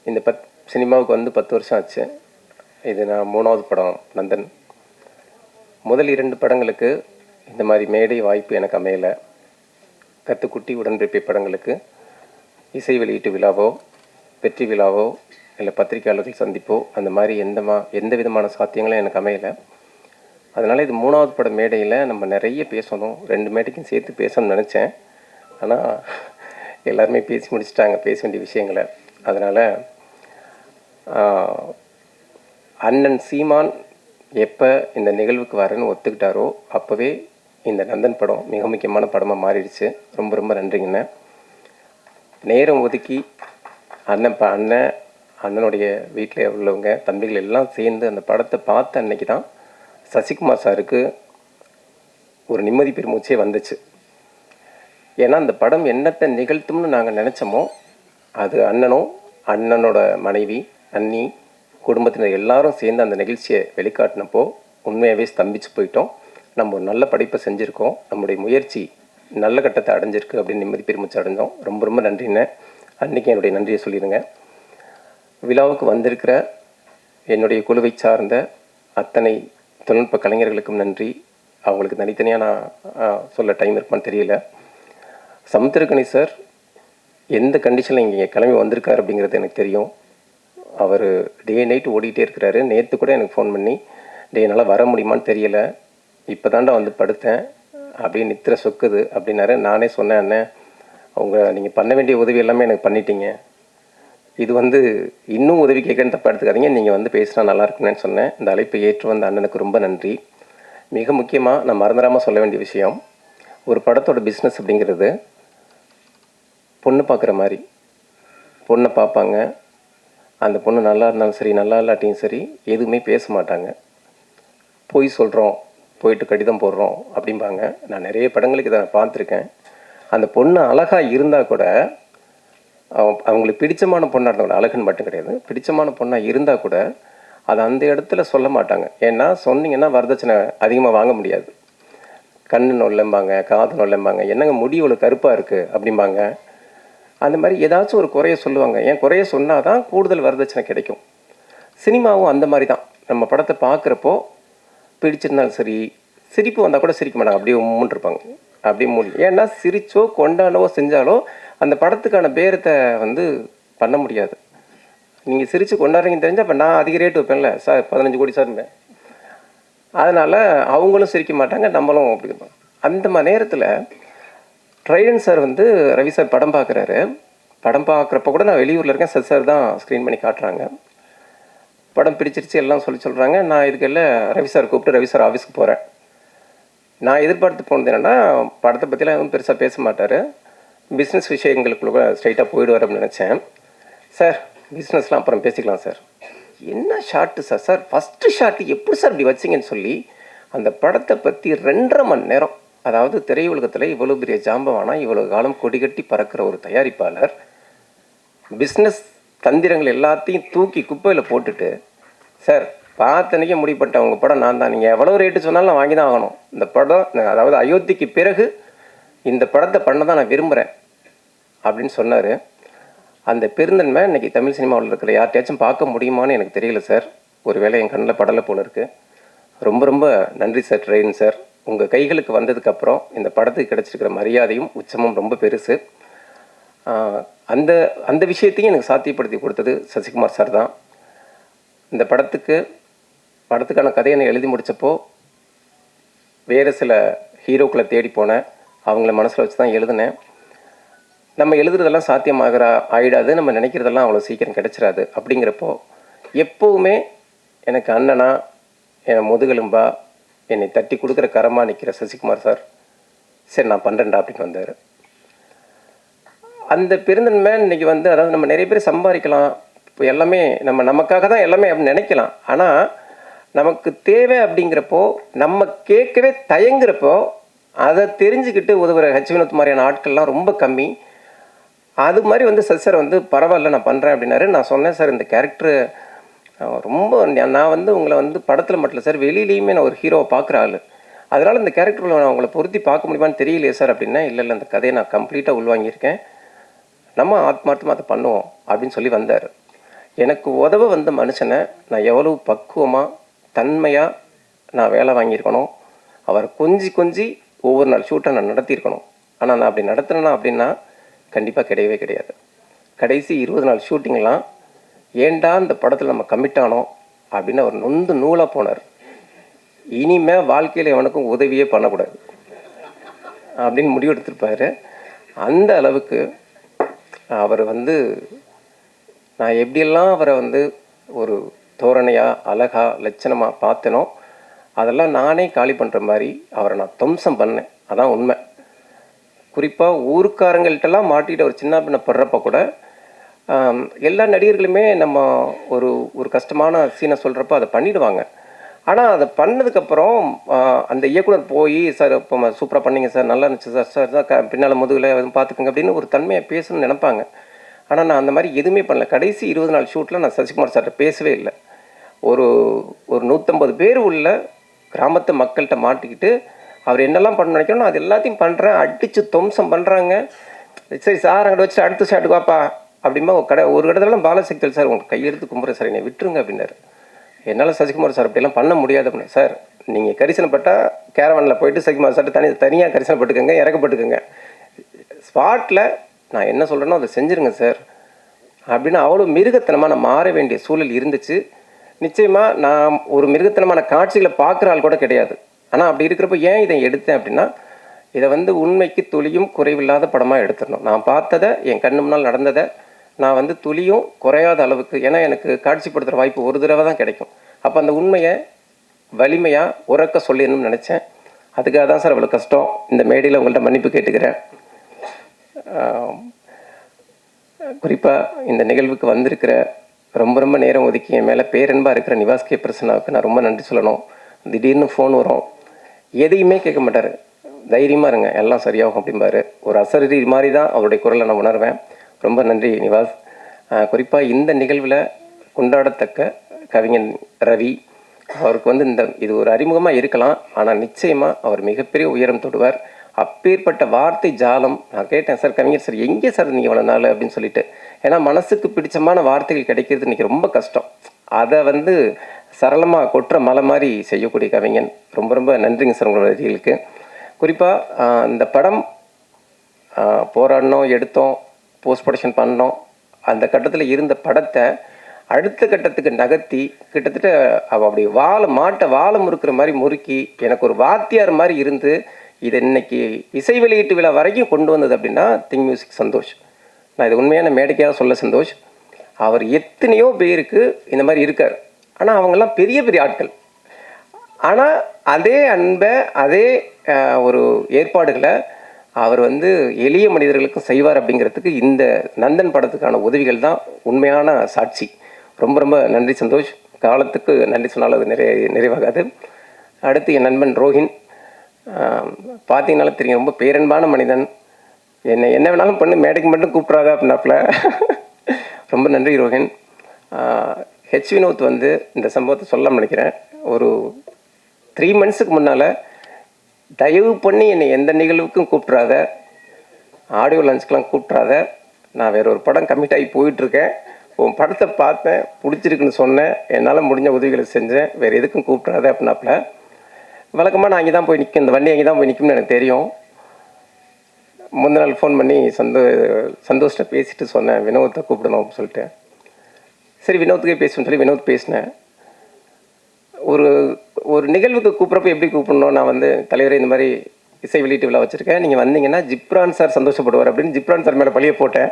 S8: இந்த சினிமாவுக்கு வந்து 10 வருஷம் ஆச்சு. இது நான் 3வது படம் நந்தன். முதல் 2 படங்களுக்கு இந்த மாதிரி மேடை வாய்ப்பு எனக்கு அமையலை. கத்துக்குட்டி, உடன்பிறப்பை படங்களுக்கு இசை வெளியீட்டு விழாவோ வெற்றி விழாவோ இல்லை பத்திரிகையாளர்கள் சந்திப்போ அந்த மாதிரி எந்த விதமான சாத்தியங்களும் எனக்கு அமையலை. அதனால் இது 3வது பட மேடையில் நம்ம நிறைய பேசணும், 2 மேடைக்கும் சேர்த்து பேசணும்னு நினச்சேன். ஆனால் எல்லாருமே பேசி முடிச்சிட்டாங்க பேச வேண்டிய விஷயங்களை. அதனால் அண்ணன் சீமான் எப்போ இந்த நிகழ்வுக்கு வரேன்னு ஒத்துக்கிட்டாரோ அப்போவே இந்த நந்தன் படம் மிக முக்கியமான படமாக மாறிடுச்சு. ரொம்ப ரொம்ப நன்றிங்கண்ணே. நேரம் ஒதுக்கி அண்ணனுடைய வீட்டில் உள்ளவங்க தம்பிகள் எல்லாம் சேர்ந்து அந்த படத்தை பார்த்த அன்னைக்கு தான் சசிகுமார் சாருக்கு ஒரு நிம்மதி பெருமூச்சே வந்துச்சு. ஏன்னா அந்த படம் என்னத்தை நிகழ்த்தும்னு நாங்கள் நினச்சோமோ அது அண்ணனோட மனைவி, அண்ணி, குடும்பத்தினர் எல்லாரும் சேர்ந்து அந்த நிகழ்ச்சியை வெளிக்காட்டினப்போ உண்மையாகவே ஸ்தம்பிச்சு போயிட்டோம். நம்ம ஒரு நல்ல படைப்பை செஞ்சுருக்கோம், நம்முடைய முயற்சி நல்ல கட்டத்தை அடைஞ்சிருக்கு அப்படின்னு நிம்மதி பெருமிச்சு அடைஞ்சோம். ரொம்ப ரொம்ப நன்றிண்ணே. அன்றைக்கி என்னுடைய நன்றியை சொல்லிடுங்க. விழாவுக்கு வந்திருக்கிற என்னுடைய குழுவை சார்ந்த அத்தனை தொழில்நுட்ப கலைஞர்களுக்கும் நன்றி. அவங்களுக்கு தனித்தனியாக நான் சொல்ல டைம் இருக்குமான்னு தெரியல. சமுத்திரக்கனி சார் எந்த கண்டிஷனில் இங்கே கிளம்பி வந்திருக்காரு அப்படிங்கிறது எனக்கு தெரியும். அவர் டே நைட் ஓடிட்டே இருக்கிறாரு. நேற்று கூட எனக்கு ஃபோன் பண்ணி என்னால் வர முடியுமான்னு தெரியலை, இப்போ தாண்டா வந்து படுத்தேன், அப்படியே நித்திர சொக்குது அப்படின்னாரு. நானே சொன்னேன், அண்ணன் நீங்கள் பண்ண வேண்டிய உதவி எல்லாமே எனக்கு பண்ணிட்டீங்க, இது இன்னும் உதவி கேட்கன்னு தப்பாக எடுத்துக்காதீங்க, நீங்கள் வந்து பேசினா நல்லா இருக்குன்னு சொன்னேன். இந்த அழைப்பை ஏற்று வந்த அண்ணனுக்கு ரொம்ப நன்றி. மிக முக்கியமாக நான் மறந்துடாமல் சொல்ல வேண்டிய விஷயம், ஒரு படத்தோட பிஸ்னஸ் அப்படிங்கிறது பொண்ணு பார்க்குற மாதிரி. பொண்ணை பார்ப்பாங்க, அந்த பொண்ணு நல்லா இருந்தாலும் சரி நல்லா இல்லாட்டியும் சரி எதுவுமே பேச மாட்டாங்க. போய் சொல்கிறோம், போயிட்டு கடிதம் போடுறோம் அப்படிம்பாங்க. நான் நிறைய படங்களுக்கு இதை பார்த்துருக்கேன். அந்த பொண்ணு அழகாக இருந்தால் கூட, அவங்களுக்கு பிடிச்சமான பொண்ணாக இருந்தால் கூட, அழகுன்னு மட்டும் கிடையாது, பிடிச்சமான பொண்ணாக இருந்தால் கூட அதை அந்த இடத்துல சொல்ல மாட்டாங்க. ஏன்னா சொன்னீங்கன்னா வரதட்சணை அதிகமாக வாங்க முடியாது. கண்ணு நொல்லம்பாங்க, காது நொல்லம்பாங்க, என்னங்க முடி இவ்வளோ கருப்பாக இருக்குது அப்படிம்பாங்க. அந்த மாதிரி ஏதாச்சும் ஒரு குறைய சொல்லுவாங்க. ஏன் குறைய சொன்னால் தான் கூடுதல் வரதட்சணை கிடைக்கும். சினிமாவும் அந்த மாதிரி தான். நம்ம படத்தை பார்க்குறப்போ பிடிச்சிருந்தாலும் சரி, சிரிப்பு வந்தால் கூட சிரிக்க மாட்டாங்க, அப்படியே உம்முன்னு இருப்பாங்க, அப்படியே மூடி. ஏன்னா சிரிச்சோ கொண்டாடவோ செஞ்சாலோ அந்த படத்துக்கான பேரத்தை பண்ண முடியாது. நீங்கள் சிரித்து கொண்டாடுறீங்கன்னு தெரிஞ்சால் அப்போ நான் அதிக ரேட்டு வைப்பேன்ல சார், 15 கோடி சார் இருந்தேன். அதனால் அவங்களும் சிரிக்க மாட்டாங்க, நம்மளும் அப்படி இருப்போம். அந்த மாதிரி நேரத்தில் ட்ரைடன் சார் ரவி சார் படம் பார்க்குறாரு. படம் பார்க்குறப்ப கூட நான் வெளியூரில் இருக்கேன், சார் தான் ஸ்க்ரீன் பண்ணி காட்டுறாங்க. படம் பிடிச்சிருச்சு எல்லாம் சொல்கிறாங்க. நான் இதுக்கெல்லாம் ரவி சார் கூப்பிட்டு ரவி சார் ஆஃபீஸ்க்கு போகிறேன். நான் எதிர்பார்த்து போனது என்னென்னா, படத்தை பற்றிலாம் எதுவும் பெருசாக பேச மாட்டார், பிஸ்னஸ் விஷயங்களுக்குள்ள ஸ்ட்ரைட்டாக போயிடுவார் அப்படின்னு நினச்சேன். சார் பிஸ்னஸ்லாம் அப்புறம் பேசிக்கலாம் சார். என்ன shot sir, sir first shot எப்படி சார் இப்படி வச்சிங்கன்னு சொல்லி அந்த படத்தை பற்றி 2.5 மணி நேரம், அதாவது திரையுலகத்தில் இவ்வளோ பெரிய ஜாம்பவானா, இவ்வளோ காலம் கொடிகட்டி பறக்கிற ஒரு தயாரிப்பாளர் பிஸ்னஸ் தந்திரங்கள் எல்லாத்தையும் தூக்கி குப்பையில் போட்டுட்டு, சார் பார்த்தனைக்கே முடிப்பட்ட உங்கள் படம் நான் தான், நீங்கள் எவ்வளோ ரேட்டு சொன்னாலும் நான் வாங்கி தான் ஆகணும், இந்த படம் அதாவது அயோத்திக்கு பிறகு இந்த படத்தை பண்ண தான் நான் விரும்புகிறேன் அப்படின்னு சொன்னார். அந்த பெருந்தன்மை இன்றைக்கி தமிழ் சினிமாவில் இருக்கிற யார்கிட்டயாச்சும் பார்க்க முடியுமான்னு எனக்கு தெரியல சார். ஒரு வேளை என் கண்ணில் படலை போல இருக்குது. ரொம்ப ரொம்ப நன்றி சார் ட்ரெயின் சார். உங்கள் கைகளுக்கு வந்ததுக்கப்புறம் இந்த படத்துக்கு கிடச்சிருக்கிற மரியாதையும் உச்சமும் ரொம்ப பெருசு. அந்த அந்த விஷயத்தையும் எனக்கு சாத்தியப்படுத்தி கொடுத்தது சசிகுமார் சார் தான். இந்த படத்துக்கான கதையை நான் எழுதி முடித்தப்போ வேறு சில ஹீரோக்களை தேடி போனேன். அவங்கள மனசில் வச்சு தான் எழுதினேன். நம்ம எழுதுறதெல்லாம் ஆகிடாது, நம்ம நினைக்கிறதெல்லாம் அவ்வளோ சீக்கிரம் கிடச்சிடாது. அப்படிங்கிறப்போ எப்போவுமே எனக்கு அண்ணனா, என் முதுகெலும்பா, என்னை தட்டி கொடுக்குற கரமாக நிற்கிற சசிகுமார் சார், சரி நான் பண்ணுறேன்டா அப்படின்னு வந்தார். அந்த பெருந்தன்மை இன்றைக்கி அதாவது நம்ம நிறைய பேர் சம்பாதிக்கலாம், இப்போ எல்லாமே நமக்காக தான் எல்லாமே அப்படின்னு நினைக்கலாம். ஆனால் நமக்கு தேவை அப்படிங்கிறப்போ, நம்ம கேட்கவே தயங்குறப்போ அதை தெரிஞ்சுக்கிட்டு உதவுற வினோத் மாதிரியான ஆட்கள்லாம் ரொம்ப கம்மி. அது மாதிரி சசி சார் பரவாயில்ல நான் பண்ணுறேன் அப்படின்னாரு. நான் சொன்னேன், சார் இந்த கேரக்டர் ரொம்ப நான் வந்து உங்களை வந்து படத்தில் மட்டும் இல்லை சார், வெளியிலையுமே நான் ஒரு ஹீரோவை பார்க்குற ஆள். அதனால் இந்த கேரக்டரில் நான் உங்களை பொருத்தி பார்க்க முடியுமான்னு தெரியலையே சார் அப்படின்னா, இல்லை அந்த கதையை நான் கம்ப்ளீட்டாக உள்வாங்கியிருக்கேன், நம்ம ஆத்மார்த்தமாக அதை பண்ணுவோம் அப்படின்னு சொல்லி வந்தார். எனக்கு உதவ வந்த மனுஷனை நான் எவ்வளவு பக்குவமாக தன்மையாக நான் வேலை வாங்கியிருக்கணும், அவரை கொஞ்சி ஒவ்வொரு நாள் ஷூட்டை நான் நடத்தியிருக்கணும். ஆனால் நான் அப்படி நடத்துனேன்னா அப்படின்னா கண்டிப்பாக கிடையவே கிடையாது. கடைசி 20 நாள் ஷூட்டிங்லாம் ஏண்டா இந்த படத்தில் நம்ம கமிட் ஆனோம் அப்படின்னு அவர் நொந்து நூலாக போனார். இனிமேல் வாழ்க்கையில் எவனுக்கும் உதவியே பண்ணக்கூடாது அப்படின்னு முடிவு எடுத்திருப்பார். அந்த அளவுக்கு அவர் வந்து நான் எப்படியெல்லாம் அவரை வந்து ஒரு தோரணையாக அழகாக லட்சணமாக பார்த்தனோ அதெல்லாம் நானே காலி பண்ணுற மாதிரி அவரை நான் துவம்சம் பண்ணேன். அதான் உண்மை. குறிப்பாக ஊருக்காரங்கள்ட்டெல்லாம் மாட்டிகிட்டு ஒரு சின்ன பின்ன படுறப்ப கூட எல்லா நடிகர்களுமே நம்ம ஒரு கஷ்டமான சீனை சொல்கிறப்ப அதை பண்ணிவிடுவாங்க. ஆனால் அதை பண்ணதுக்கப்புறம் அந்த இயக்குனர் போய் சார் இப்போ சூப்பராக பண்ணிங்க சார், நல்லா இருந்துச்சு சார், சார் தான் பின்னால் முதுகில் பார்த்துக்குங்க அப்படின்னு ஒரு தன்மையை பேசணும்னு நினைப்பாங்க. ஆனால் நான் அந்த மாதிரி எதுவுமே பண்ணல. கடைசி 20 நாள் ஷூட்டில் நான் சசிகுமார் சார்கிட்ட பேசவே இல்லை. ஒரு 150 பேர் உள்ள கிராமத்து மக்கள்கிட்ட மாட்டிக்கிட்டு அவர் என்னெல்லாம் பண்ண நினைக்கணும் அது எல்லாத்தையும் பண்ணுறேன், அடித்து துவம்சம் பண்ணுறாங்க. சரி சார் அங்கே வச்சுட்டு அடுத்த ஷாட்டுக்கு வாப்பா அப்படிமா ஒரு இடத்துலலாம் பாலசக்தியில் சார் உங்களுக்கு கையெடுத்து கும்புறேன் சார், என்னை விட்டுருங்க அப்படின்னாரு. என்னால் சசிகுமார் சார் அப்படிலாம் பண்ண முடியாது அப்படின்னா, சார் நீங்கள் கரிசனப்பட்டால் கேரவனில் போயிட்டு சசிகுமார் சார்ட்டு தனியாக கரிசனப்பட்டுக்கோங்க, இறக்கப்பட்டுக்கோங்க, ஸ்பாட்டில் நான் என்ன சொல்கிறேனோ அதை செஞ்சுருங்க சார் அப்படின்னு அவ்வளோ மிருகத்தனமாக நான் மாற வேண்டிய சூழல் இருந்துச்சு. நிச்சயமாக நான் ஒரு மிருகத்தனமான காட்சிகளை பார்க்குற ஆள் கூட கிடையாது. ஆனால் அப்படி இருக்கிறப்ப ஏன் இதை எடுத்தேன் அப்படின்னா, இதை வந்து உண்மைக்கு துளியும் குறைவில்லாத படமாக எடுத்துடணும். நான் பார்த்ததை என் கண்ணு முன்னால் நடந்ததை நான் வந்து துளியும் குறையாத அளவுக்கு, ஏன்னா எனக்கு காட்சிப்படுத்துகிற வாய்ப்பு ஒரு தடவை தான் கிடைக்கும். அப்போ அந்த உண்மையை வலிமையாக உறக்க சொல்லிடணும்னு நினச்சேன். அதுக்காக தான் சார் அவ்வளோ கஷ்டம். இந்த மேடையில் உங்கள்கிட்ட மன்னிப்பு கேட்டுக்கிறேன். குறிப்பாக இந்த நிகழ்வுக்கு வந்திருக்கிற ரொம்ப நேரம் ஒதுக்கி என் மேலே பேரன்பாக இருக்கிற நிவாஸ் கே பிரசன்னாவுக்கு நான் ரொம்ப நன்றி சொல்லணும். திடீர்னு ஃபோன் வரும், எதையுமே கேட்க மாட்டார், தைரியமாக இருங்க எல்லாம் சரியாகும் அப்படிம்பாரு. ஒரு அசரீரி மாதிரி தான் அவருடைய குரலை நான் உணர்வேன். ரொம்ப நன்றி நிவாஸ். குறிப்பாக இந்த நிகழ்வில் கொண்டாடத்தக்க கவிஞன் ரவி அவருக்கு வந்து இது ஒரு அறிமுகமாக இருக்கலாம், ஆனால் நிச்சயமாக அவர் மிகப்பெரிய உயரம் தொடுவார். அப்பேற்பட்ட வார்த்தை ஜாலம். நான் கேட்டேன், சார் கவிஞர் சார் எங்கே சார் நீங்கள் இவ்வளோ நாள் அப்படின்னு சொல்லிட்டு. ஏன்னா மனசுக்கு பிடிச்சமான வார்த்தைகள் கிடைக்கிறது இன்றைக்கி ரொம்ப கஷ்டம். அதை வந்து சரளமாக கொட்டுற மலை மாதிரி செய்யக்கூடிய கவிஞன். ரொம்ப நன்றிங்க சார் உங்களோட வரிகளுக்கு. குறிப்பாக இந்த படம் போராடினோம், எடுத்தோம், போஸ்ட் ப்ரொடக்ஷன் பண்ணோம். அந்த கட்டத்தில் இருந்த படத்தை அடுத்த கட்டத்துக்கு நகர்த்தி கிட்டத்தட்ட அப்படி வாழை முறுக்கிற மாதிரி முறுக்கி எனக்கு ஒரு வாத்தியார் மாதிரி இருந்து இதை இன்னைக்கு இசை வெளியீட்டு விழா வரைக்கும் கொண்டு வந்தது அப்படின்னா திங் மியூசிக் சந்தோஷ். நான் இது உண்மையான மேடைக்காக சொல்ல சந்தோஷ். அவர் எத்தனையோ பேருக்கு இந்த மாதிரி இருக்கார், ஆனால் அவங்கெல்லாம் பெரிய ஆட்கள். ஆனால் அதே அன்பை அதே ஒரு ஏற்பாடுகளை அவர் வந்து எளிய மனிதர்களுக்கும் செய்வார் அப்படிங்கிறதுக்கு இந்த நந்தன் படத்துக்கான உதவிகள் தான் உண்மையான சாட்சி. ரொம்ப நன்றி சந்தோஷ். காலத்துக்கு நன்றி சொன்னாலும் அது நிறைவாகாது. அடுத்து என் நண்பன் ரோஹின். பார்த்தீங்கன்னாலும் தெரியும், ரொம்ப பேரன்பான மனிதன். என்ன வேணாலும் பண்ணு, மேடைக்கு மட்டும் கூப்பிட்றாங்க அப்படின்னாப்புல. ரொம்ப நன்றி ரோஹின். ஹெச் வினோத் வந்து இந்த சம்பவத்தை சொல்ல நினைக்கிறேன். ஒரு 3 monthsக்கு முன்னால் தயவு பண்ணி என்னை எந்த நிகழ்வுக்கும் கூப்பிட்றாத, ஆடியோ லஞ்சுக்கெலாம் கூப்பிட்றாத, நான் வேற ஒரு படம் கமிட் ஆகி போயிட்டுருக்கேன், உன் படத்தை பார்த்தேன் பிடிச்சிருக்குன்னு சொன்னேன், என்னால் முடிஞ்ச உதவிகளை செஞ்சேன், வேறு எதுக்கும் கூப்பிட்றாத அப்படின்னாப்புல. வழக்கமாக நான் அங்கே தான் போய் நிற்கும், இந்த வண்டி அங்கே தான் போய் நிற்கும்னு எனக்கு தெரியும். முந்தின நாள் ஃபோன் பண்ணி சந்தோஷ்ட பேசிட்டு சொன்னேன், வினோத்தை கூப்பிடணும் அப்படின்னு சொல்லிட்டு. சரி வினோத்துக்கே பேசணும்னு சொல்லி வினோத் பேசினேன். ஒரு நிகழ்வுக்கு கூப்பிட்றப்ப எப்படி கூப்பிடணும், நான் வந்து தலைவரே இந்த மாதிரி இசை வெளியீட்டு விழா வச்சுருக்கேன், நீங்கள் வந்தீங்கன்னா ஜிப்ரான் சார் சந்தோஷப்படுவார் அப்படின்னு ஜிப்ரான் சார் மேலே பழிய போட்டேன்.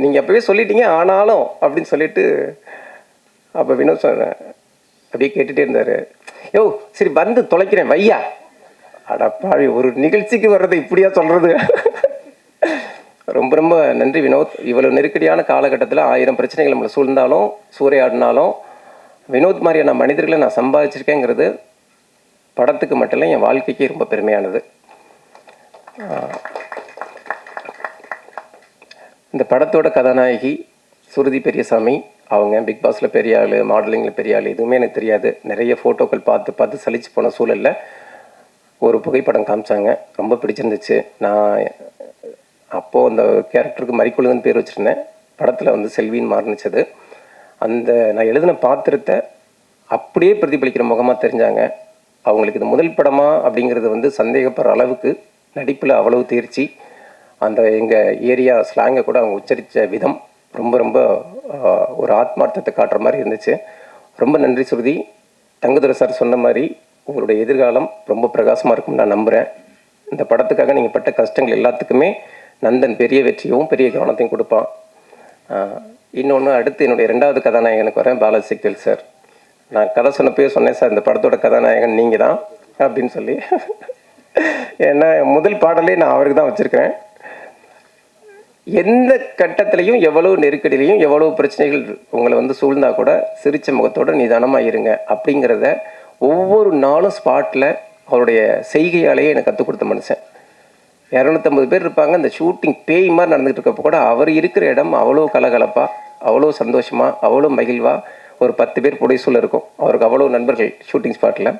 S8: நீங்கள் அப்போவே சொல்லிட்டீங்க ஆனாலும் அப்படின்னு சொல்லிட்டு அப்போ வினோத் சார் அப்படியே கேட்டுகிட்டே இருந்தார். யோ சரி வந்து தொலைக்கிறேன் வையா. அடப்பாவி, ஒரு நிகழ்ச்சிக்கு வர்றதை இப்படியா சொல்கிறது. ரொம்ப நன்றி வினோத். இவ்வளோ நெருக்கடியான காலகட்டத்தில் 1000 பிரச்சனைகள் நம்மளை சூழ்ந்தாலும் சூறையாடினாலும் வினோத் மாதிரியான மனிதர்களை நான் சம்பாதிச்சிருக்கேங்கிறது படத்துக்கு மட்டும் இல்லை, என் வாழ்க்கைக்கே ரொம்ப பெருமையானது. இந்த படத்தோட கதாநாயகி சுருதி பெரியசாமி. அவங்க பிக் பாஸில் பெரிய ஆள், மாடலிங்கில் பெரிய ஆள், எதுவுமே எனக்கு தெரியாது. நிறைய ஃபோட்டோக்கள் பார்த்து பார்த்து சலிச்சு போன சூழலில் ஒரு புகைப்படம் காமிச்சாங்க. ரொம்ப பிடிச்சிருந்துச்சு. நான் அப்போது அந்த கேரக்டருக்கு மறிக்குழுதுன்னு பேர் வச்சுருந்தேன். படத்தில் வந்து செல்வின்னு மாறுனுச்சது. அந்த நான் எழுதின பாத்திரத்தை அப்படியே பிரதிபலிக்கிற முகமாக தெரிஞ்சாங்க. அவங்களுக்கு இது முதல் படமா அப்படிங்கிறது வந்து சந்தேகப்படுற அளவுக்கு நடிப்பில் அவ்வளவு தேர்ச்சி. அந்த எங்கள் ஏரியா ஸ்லாங்கை கூட அவங்க உச்சரித்த விதம் ரொம்ப ரொம்ப ஒரு ஆத்மார்த்தத்தை காட்டுற மாதிரி இருந்துச்சு. ரொம்ப நன்றி சுருதி. தங்கதுரை சார் சொன்ன மாதிரி உங்களுடைய எதிர்காலம் ரொம்ப பிரகாசமாக இருக்கும்னு நான் நம்புகிறேன். இந்த படத்துக்காக நீங்கள் பட்ட கஷ்டங்கள் எல்லாத்துக்குமே நந்தன் பெரிய வெற்றியும் பெரிய கவனத்தையும் கொடுப்பான். இன்னொன்று, அடுத்து என்னுடைய 2வது கதாநாயகனுக்கு வரேன், பாலாஜி செக்வேல் சார். நான் கதை சொன்னப்பே சொன்னேன் சார், இந்த படத்தோட கதாநாயகன் நீங்கள் தான் அப்படின்னு சொல்லி. ஏன்னா முதல் பாடலே நான் அவருக்கு தான் வச்சுருக்கிறேன். எந்த கட்டத்திலையும் எவ்வளோ நெருக்கடியிலையும் எவ்வளோ பிரச்சனைகள் உங்களை வந்து சூழ்ந்தா கூட சிரிச்ச முகத்தோடு நிதானமாக இருங்க அப்படிங்கிறத ஒவ்வொரு நாளும் ஸ்பாட்டில் அவருடைய செய்கையாலேயே எனக்கு கற்றுக் கொடுத்த மனுஷன். 250 பேர் இருப்பாங்க. இந்த ஷூட்டிங் பேய் மாதிரி நடந்துகிட்டு இருக்கப்போ கூட அவர் இருக்கிற இடம் அவ்வளோ கலகலப்பாக, அவ்வளோ சந்தோஷமாக, அவ்வளோ மகிழ்வாக ஒரு 10 பேர் புடைசூழல் இருக்கும். அவருக்கு அவ்வளோ நண்பர்கள் ஷூட்டிங் ஸ்பாட்டில்.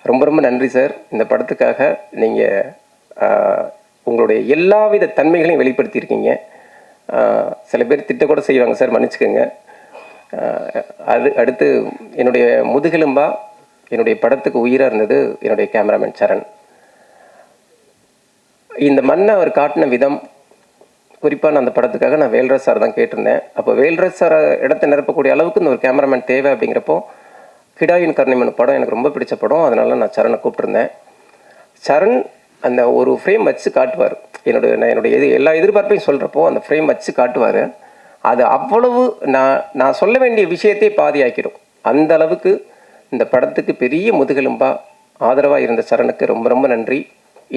S8: ரொம்ப ரொம்ப நன்றி சார். இந்த படத்துக்காக நீங்கள் உங்களுடைய எல்லாவித தன்மைகளையும் வெளிப்படுத்தியிருக்கீங்க. சில பேர் திட்ட கூட செய்வாங்க சார், மன்னிச்சுக்கோங்க. அடுத்து என்னுடைய முதுகெலும்பா என்னுடைய படத்துக்கு உயிராக இருந்தது என்னுடைய கேமராமேன் சரண். இந்த மண்ணை அவர் காட்டின விதம், குறிப்பாக நான் அந்த படத்துக்காக நான் வேல்ராஜ் சார் தான் கேட்டிருந்தேன். அப்போ வேல்ராஜ் சார் இடத்தை நிரப்பக்கூடிய அளவுக்கு இந்த ஒரு கேமராமேன் தேவை அப்படிங்கிறப்போ கிடாயின் கருணைமன் படம் எனக்கு ரொம்ப பிடிச்ச படம். அதனால நான் சரணை கூப்பிட்டுருந்தேன். சரண் அந்த ஒரு ஃப்ரேம் வச்சு காட்டுவார். என்னுடைய எல்லா எதிர்பார்ப்பையும் சொல்கிறப்போ அந்த ஃப்ரேம் வச்சு காட்டுவார். அது அவ்வளவு நான் சொல்ல வேண்டிய விஷயத்தையே பாதியாக்கிடும். அந்த அளவுக்கு இந்த படத்துக்கு பெரிய முதுகெலும்பாக ஆதரவாக இருந்த சரணுக்கு ரொம்ப ரொம்ப நன்றி.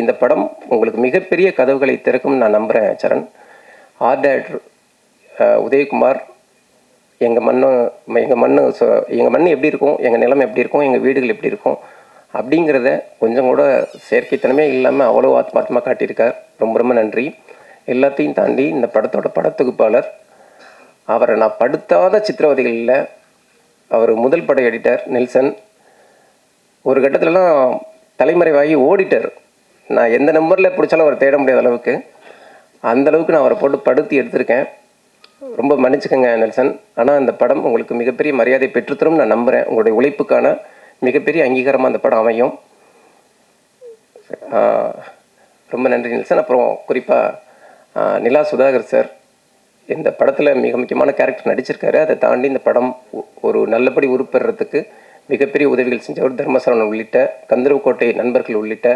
S8: இந்த படம் உங்களுக்கு மிகப்பெரிய கதவுகளை திறக்கும்னு நான் நம்புகிறேன் சரண். ஆர்ட் டைரக்டர் உதயகுமார், எங்கள் மண் எப்படி இருக்கும், எங்கள் நிலம் எப்படி இருக்கும், எங்கள் வீடுகள் எப்படி இருக்கும் அப்படிங்கிறத கொஞ்சம் கூட செயற்கைத்தனமே இல்லாமல் அவ்வளோ ஆத்மார்த்தமாக காட்டியிருக்கார். ரொம்ப ரொம்ப நன்றி. எல்லாத்தையும் தாண்டி இந்த படத்தோட படத்தொகுப்பாளர், அவரை நான் படுத்தாத சித்திரவதைகளில் அவர் முதல் பட எடிட்டர் நெல்சன். ஒரு கட்டத்திலலாம் தலைமறைவாகி ஓடிட்டார். நான் எந்த நம்பரில் பிடிச்சாலும் அவரை தேட முடியாத அளவுக்கு, அந்த அளவுக்கு நான் அவரை போட்டு படுத்தி எடுத்திருக்கேன். ரொம்ப மன்னிச்சுக்கோங்க நெல்சன். ஆனால் இந்த படம் உங்களுக்கு மிகப்பெரிய மரியாதை பெற்றுத்தரும் நான் நம்புகிறேன். உங்களுடைய உழைப்புக்கான மிகப்பெரிய அங்கீகாரமாக அந்த படம் அமையும். ரொம்ப நன்றி நெல்சன். அப்புறம் குறிப்பாக நிலா சுதாகர் சார் இந்த படத்தில் மிக முக்கியமான கேரக்டர் நடிச்சிருக்காரு. அதை தாண்டி இந்த படம் ஒரு நல்லபடி உருப்பெறதுக்கு மிகப்பெரிய உதவிகள் செஞ்சவர் தர்மசரவணன் உள்ளிட்ட கந்தர்வக்கோட்டை நண்பர்கள் உள்ளிட்ட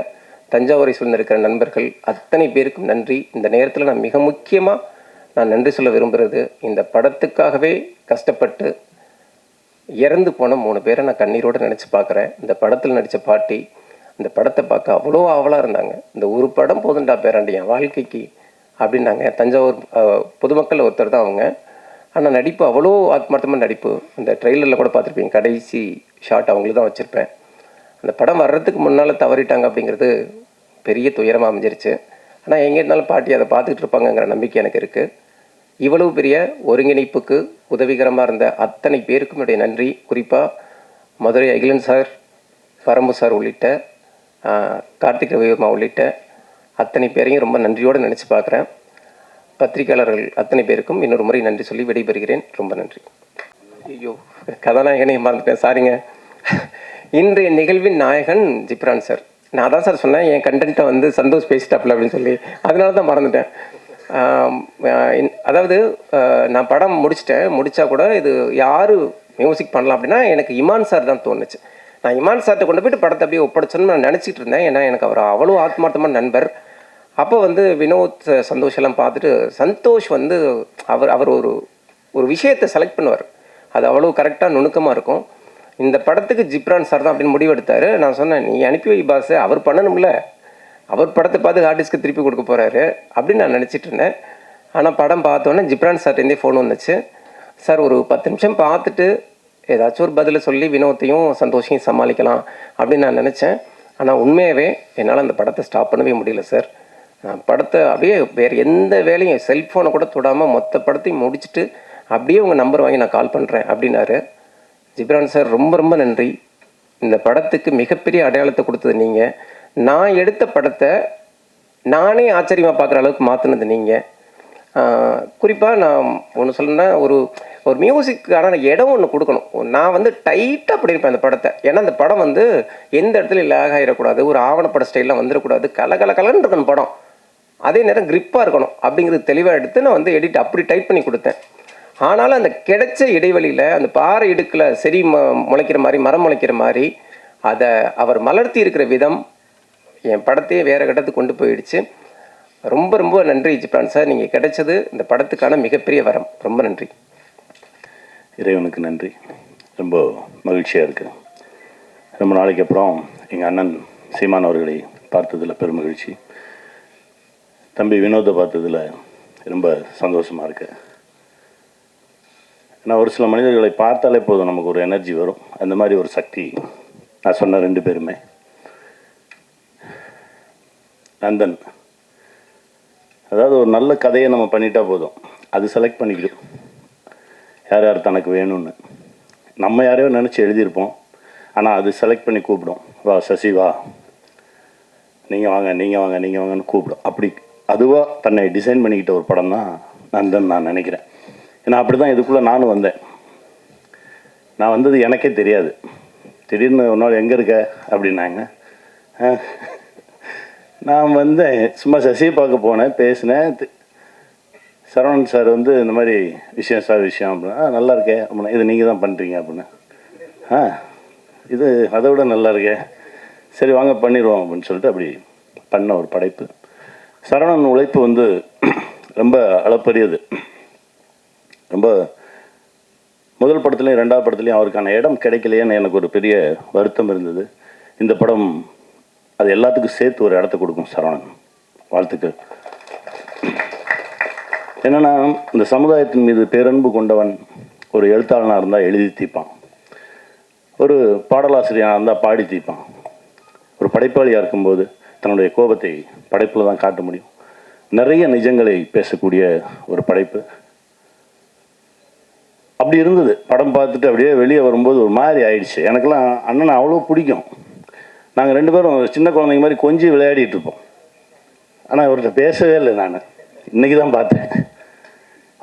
S8: தஞ்சாவூரை சூழ்ந்திருக்கிற நண்பர்கள் அத்தனை பேருக்கும் நன்றி. இந்த நேரத்தில் நான் மிக முக்கியமாக நான் நன்றி சொல்ல விரும்புகிறது, இந்த படத்துக்காகவே கஷ்டப்பட்டு இறந்து போன 3 பேரை நான் கண்ணீரோடு நினச்சி பார்க்குறேன். இந்த படத்தில் நடித்த பாட்டி இந்த படத்தை பார்க்க அவ்வளோ ஆவலாக இருந்தாங்க. இந்த ஒரு படம் போதுண்டா பேராண்டி என் வாழ்க்கைக்கு அப்படின்னாங்க. தஞ்சாவூர் பொதுமக்கள் ஒருத்தர் தான் அவங்க. ஆனால் நடிப்பு அவ்வளோ ஆத்மார்த்தமாக நடிப்பு. அந்த ட்ரெய்லரில் கூட பார்த்துருப்பீங்க, கடைசி ஷாட் அவங்களுக்கு தான் வச்சுருப்பேன். அந்த படம் வர்றதுக்கு முன்னால் தவறிட்டாங்க அப்படிங்கிறது பெரிய துயரமாக அமைஞ்சிருச்சு. ஆனால் எங்கே இருந்தாலும் பாட்டி அதை பார்த்துக்கிட்டு இருப்பாங்கங்கிற நம்பிக்கை எனக்கு இருக்குது. இவ்வளவு பெரிய ஒருங்கிணைப்புக்கு உதவிகரமாக இருந்த அத்தனை பேருக்கும் என்னுடைய நன்றி. குறிப்பாக மதுரை அகிலன் சார், பரம்பு சார் உள்ளிட்ட கார்த்திக் ரவிவர்மா உள்ளிட்ட அத்தனை பேரையும் ரொம்ப நன்றியோடு நினச்சி பார்க்குறேன். பத்திரிகையாளர்கள் அத்தனை பேருக்கும் இன்னொரு முறை நன்றி சொல்லி விடைபெறுகிறேன். ரொம்ப நன்றி. ஐயோ, கதாநாயகனே மறந்துட்டேன், சாரிங்க. இன்றைய நிகழ்வின் நாயகன் ஜிப்ரான் சார். நான் தான் சார் சொன்னேன் என் கண்டென்ட்டை வந்து சந்தோஷ் பேசிட்டாப்புல அப்படின்னு சொல்லி, அதனால தான் மறந்துட்டேன். அதாவது நான் படம் முடித்தா கூட இது யார் மியூசிக் பண்ணலாம் அப்படின்னா எனக்கு இமான் சார் தான் தோணுச்சு. நான் இமான் சார்கிட்ட கொண்டு போய்ட்டு படத்தை அப்படியே ஒப்படைச்சோன்னு நான் நினச்சிட்டு இருந்தேன். ஏன்னா எனக்கு அவர் அவ்வளோ ஆத்மார்த்தமான நண்பர். அப்போ வந்து வினோத் சந்தோஷ் எல்லாம் பார்த்துட்டு சந்தோஷ் வந்து அவர் ஒரு விஷயத்தை செலக்ட் பண்ணுவார். அது அவ்வளோ கரெக்டாக நுணுக்கமாக இருக்கும். இந்த படத்துக்கு ஜிப்ரான் சார் தான் அப்படின்னு முடிவெடுத்தார். நான் சொன்னேன், நீ அனுப்பி வை பாஸ், அவர் பண்ணணும்ல, அவர் படத்தை பார்த்து ஹார்ட் டிஸ்க்கு திருப்பி கொடுக்க போகிறாரு அப்படின்னு நான் நினச்சிட்டு இருந்தேன். ஆனால் படம் பார்த்தோன்னே ஜிப்ரான் சார்ட்டேருந்தே ஃபோன் வந்துச்சு. சார் ஒரு 10 நிமிஷம் பார்த்துட்டு ஏதாச்சும் ஒரு பதிலை சொல்லி வினோத்தையும் சந்தோஷையும் சமாளிக்கலாம் அப்படின்னு நான் நினச்சேன். ஆனால் உண்மையாகவே என்னால் அந்த படத்தை ஸ்டாப் பண்ணவே முடியல சார். நான் படத்தை அப்படியே வேறு எந்த வேலையும் செல்ஃபோனை கூட தொடாமல் மொத்த படத்தையும் முடிச்சுட்டு அப்படியே உங்கள் நம்பர் வாங்கி நான் கால் பண்ணுறேன் அப்படின்னாரு. ஜிப்ரான் சார் ரொம்ப ரொம்ப நன்றி. இந்த படத்துக்கு மிகப்பெரிய அடையாளத்தை கொடுத்தது நீங்கள். நான் எடுத்த படத்தை நானே ஆச்சரியமாக பார்க்குற அளவுக்கு மாற்றினது நீங்கள். குறிப்பாக நான் ஒன்று சொல்லணுன்னா, ஒரு மியூசிக்கான இடம் ஒன்று கொடுக்கணும். நான் வந்து டைட்டாக பண்ணியிருப்பேன் அந்த படத்தை. ஏன்னா அந்த படம் வந்து எந்த இடத்துல லேக் ஆகிடக்கூடாது, ஒரு ஆவணப்பட ஸ்டைல்லாம் வந்துடக்கூடாது, கலன்னு இருக்கணும் படம். அதே நேரம் கிரிப்பாக இருக்கணும் அப்படிங்கிறது தெளிவாக எடுத்து நான் வந்து எடிட் அப்படி டைப் பண்ணி கொடுத்தேன். ஆனாலும் அந்த கிடைச்ச இடைவெளியில் அந்த பாறை இடுக்கில் செடி முளைக்கிற மாதிரி, மரம் முளைக்கிற மாதிரி அதை அவர் மலர்த்தி இருக்கிற விதம் என் படத்தையே வேறு கட்டத்துக்கு கொண்டு போயிடுச்சு. ரொம்ப ரொம்ப நன்றி ஜிப்ரான் சார். நீங்கள் கிடைச்சது இந்த படத்துக்கான மிகப்பெரிய வரம். ரொம்ப நன்றி.
S9: இறைவனுக்கு நன்றி. ரொம்ப மகிழ்ச்சியாக இருக்குது. ரொம்ப நாளைக்கு அப்புறம் எங்கள் அண்ணன் சீமான் அவர்களை பார்த்ததில் பெருமகிழ்ச்சி. தம்பி வினோதை பார்த்ததில் ரொம்ப சந்தோஷமாக இருக்குது. ஏன்னா ஒரு சில மனிதர்களை பார்த்தாலே போதும் நமக்கு ஒரு எனர்ஜி வரும். அந்த மாதிரி ஒரு சக்தி நான் சொன்ன 2 பேருமே. நந்தன், அதாவது ஒரு நல்ல கதையை நம்ம பண்ணிட்டா போதும், அது செலக்ட் பண்ணிக்கிடும் யார் யார் தனக்கு வேணும்னு. நம்ம யாரையோ நினச்சி எழுதியிருப்போம், ஆனால் அது செலக்ட் பண்ணி கூப்பிடும். வா சசி வா, நீங்கள் வாங்க நீங்கள் வாங்க நீங்கள் வாங்கன்னு கூப்பிடும். அப்படி அதுவாக தன்னை டிசைன் பண்ணிக்கிட்ட ஒரு படம் தான் நந்தன் நான் நினைக்கிறேன். ஏன்னா அப்படி தான் இதுக்குள்ளே நானும் வந்தேன். நான் வந்தது எனக்கே தெரியாது. திடீர்னு ஒரு நாள் எங்கே இருக்க அப்படின்னாங்க. நான் வந்தேன், சும்மா சசியை பார்க்க போனேன், பேசினேன். சரவணன் சார் வந்து இந்த மாதிரி விஷயம் அப்படின்னா நல்லா இருக்கே அப்படின்னா, இது நீங்கள் தான் பண்ணுறீங்க அப்படின்னா, இது அதை விட நல்லா இருக்கே, சரி வாங்க பண்ணிடுவோம் அப்படின்னு சொல்லிட்டு அப்படி பண்ண ஒரு படைப்பு. சரவணன் உழைப்பு வந்து ரொம்ப அளப்பரியது. ரொம்ப முதல் படத்துலையும் 2வது படத்துலையும் அவருக்கான இடம் கிடைக்கலையேன்னு எனக்கு ஒரு பெரிய வருத்தம் இருந்தது. இந்த படம் அது எல்லாத்துக்கும் சேர்த்து ஒரு இடத்த கொடுக்கும். சரவணன் வாழ்த்துக்கள். என்னென்னா, இந்த சமுதாயத்தின் மீது பேரன்பு கொண்டவன் ஒரு எழுத்தாளனாக இருந்தால் எழுதி தீர்ப்பான், ஒரு பாடலாசிரியனாக இருந்தால் பாடி தீர்ப்பான். ஒரு படைப்பாளியாக இருக்கும்போது தன்னுடைய கோபத்தை படைப்பில் தான் காட்ட முடியும். நிறைய நிஜங்களை பேசக்கூடிய ஒரு படைப்பு. அப்படி இருந்தது. படம் பார்த்துட்டு அப்படியே வெளியே வரும்போது ஒரு மாதிரி ஆயிடுச்சு. எனக்கெல்லாம் அண்ணனை அவ்வளோ பிடிக்கும். நாங்கள் 2 பேரும் சின்ன குழந்தைங்க மாதிரி கொஞ்சம் விளையாடிட்டு இருப்போம். ஆனால் இவர்கிட்ட பேசவே இல்லை. நான் இன்றைக்கி தான் பார்த்தேன்.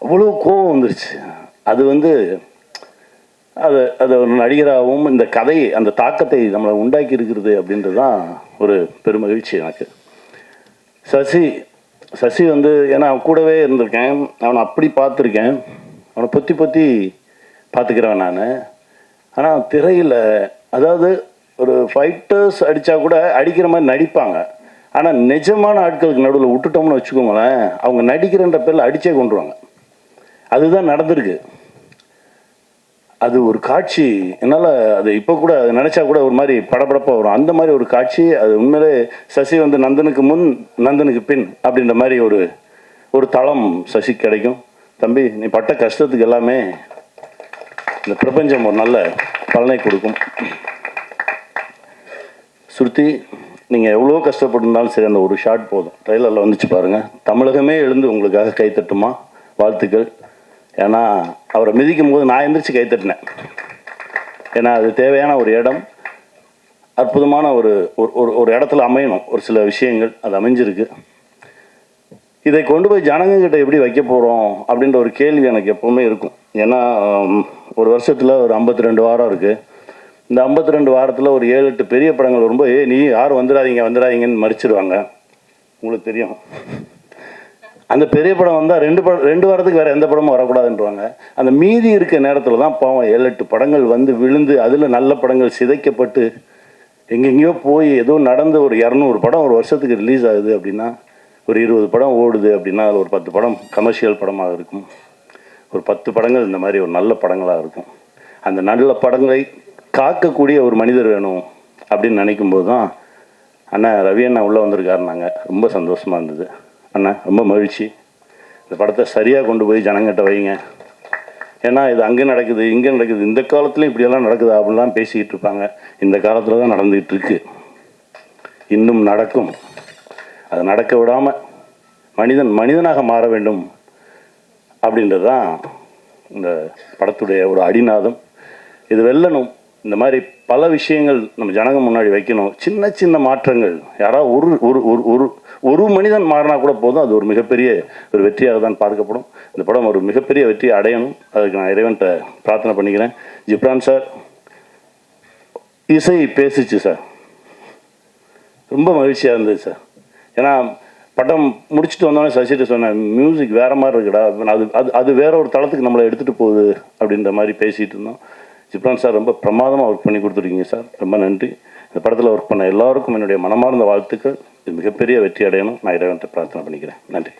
S9: அவ்வளோ கோபம் வந்துருச்சு. அது வந்து அது ஒரு நடிகராகவும் இந்த கதை அந்த தாக்கத்தை நம்மளை உண்டாக்கி இருக்கிறது அப்படின்றது தான் ஒரு பெருமகிழ்ச்சி எனக்கு. சசி வந்து ஏன்னா அவன் கூடவே இருந்திருக்கேன், அவனை அப்படி பார்த்துருக்கேன், அவனை பொத்தி பார்த்துக்கிறவன் நான். ஆனால் திரையில் அதாவது ஒரு ஃபைட்டர்ஸ் அடித்தா கூட அடிக்கிற மாதிரி நடிப்பாங்க. ஆனால் நிஜமான ஆட்களுக்கு நடுவில் விட்டுட்டோம்னு வச்சுக்கோங்களேன், அவங்க நடிக்கிறன்ற பேரில் அடித்தே கொண்டுருவாங்க. அதுதான் நடந்திருக்கு. அது ஒரு காட்சி, என்னால் அது இப்போ கூட அது நினச்சா கூட ஒரு மாதிரி படபடப்பாக வரும். அந்த மாதிரி ஒரு காட்சி. அது உண்மையிலே சசி வந்து நந்தனுக்கு முன் நந்தனுக்கு பின் அப்படின்ற மாதிரி ஒரு தளம் சசி கிடைக்கும். தம்பி, நீ பட்ட கஷ்டத்துக்கு எல்லாமே இந்த பிரபஞ்சம் ஒரு நல்ல பலனை கொடுக்கும். ஸ்ருதி, நீங்கள் எவ்வளோ கஷ்டப்பட்டிருந்தாலும் சரி, அந்த ஒரு ஷாட் போதும். ட்ரெய்லரில் வந்துச்சு பாருங்கள், தமிழகமே எழுந்து உங்களுக்காக கைத்தட்டுமா, வாழ்த்துக்கள். ஏன்னா அவரை மிதிக்கும் போது நான் எந்திரிச்சு கைத்தட்டினேன். ஏன்னா அது தேவையான ஒரு இடம், அற்புதமான ஒரு இடத்துல அமையணும் ஒரு சில விஷயங்கள். அது அமைஞ்சிருக்கு. இதை கொண்டு போய் ஜனங்கக்கிட்ட எப்படி வைக்க போகிறோம் அப்படின்ற ஒரு கேள்வி எனக்கு எப்போவுமே இருக்கும். ஏன்னா ஒரு வருஷத்தில் ஒரு 52 வாரம் இருக்குது. இந்த 52 வாரத்தில் ஒரு 7-8 பெரிய படங்கள் ரொம்ப நீ யாரும் வந்துடாதீங்கன்னு மறிச்சிடுவாங்க. உங்களுக்கு தெரியும். அந்த பெரிய படம் வந்தால் 2 வாரத்துக்கு வேறு எந்த படமும் வரக்கூடாதுன்றவாங்க. அந்த மீதி இருக்க நேரத்தில் தான் பாவம் 7-8 படங்கள் வந்து விழுந்து அதில் நல்ல படங்கள் சிதைக்கப்பட்டு எங்கெங்கேயோ போய் ஏதோ நடந்து ஒரு 200 படம் ஒரு வருஷத்துக்கு ரிலீஸ் ஆகுது அப்படின்னா, ஒரு 20 படம் ஓடுது அப்படின்னா, அதில் ஒரு 10 படம் கமர்ஷியல் படமாக இருக்கும், ஒரு 10 படங்கள் இந்த மாதிரி ஒரு நல்ல படங்களாக இருக்கும். அந்த நல்ல படங்களை காக்கக்கூடிய ஒரு மனிதர் வேணும் அப்படின்னு நினைக்கும்போது தான் அண்ணா ரவி அண்ணா உள்ளே வந்திருக்காருனாங்க. ரொம்ப சந்தோஷமாக இருந்தது. அண்ணா ரொம்ப மகிழ்ச்சி. இந்த படத்தை சரியாக கொண்டு போய் ஜனங்கிட்ட வைங்க. ஏன்னா இது அங்கே நடக்குது, இங்கே நடக்குது, இந்த காலத்துலையும் இப்படியெல்லாம் நடக்குதா அப்படிலாம் பேசிக்கிட்டு இருப்பாங்க. இந்த காலத்தில் தான் நடந்துகிட்டு இருக்கு, இன்னும் நடக்கும். அதை நடக்க விடாமல் மனிதனாக மாற வேண்டும் அப்படின்றது தான் இந்த படத்துடைய ஒரு அடிநாதம். இது வெல்லணும். இந்த மாதிரி பல விஷயங்கள் நம்ம ஜனங்க முன்னாடி வைக்கணும். சின்ன சின்ன மாற்றங்கள், யாராவது ஒரு ஒரு ஒரு ஒரு ஒரு மனிதன் மாறினா கூட போதும், அது ஒரு மிகப்பெரிய ஒரு வெற்றியாக தான் பார்க்கப்படும். இந்த படம் ஒரு மிகப்பெரிய வெற்றியை அடையணும். அதுக்கு நான் இறைவன்கிட்ட பிரார்த்தனை பண்ணிக்கிறேன். ஜிப்ரான் சார், இசை பேசிச்சு சார், ரொம்ப மகிழ்ச்சியாக இருந்தது சார். ஏன்னா படம் முடிச்சுட்டு வந்தோடனே சசிட்டு சொன்னேன், மியூசிக் வேறு மாதிரி இருக்குடா, அது அது அது வேற ஒரு தளத்துக்கு நம்மளை எடுத்துகிட்டு போகுது அப்படின்ற மாதிரி பேசிகிட்டு இருந்தோம். ஜிப்ரான் சார் ரொம்ப பிரமாதமாக ஒர்க் பண்ணி கொடுத்துருக்கீங்க சார், ரொம்ப நன்றி. இந்த படத்தில் ஒர்க் பண்ண எல்லாருக்கும் என்னுடைய மனமார்ந்த வாழ்த்துக்கள். இது மிகப்பெரிய வெற்றி அடையணும். நான் இறைவன்கிட்ட பிரார்த்தனை பண்ணிக்கிறேன். நன்றி.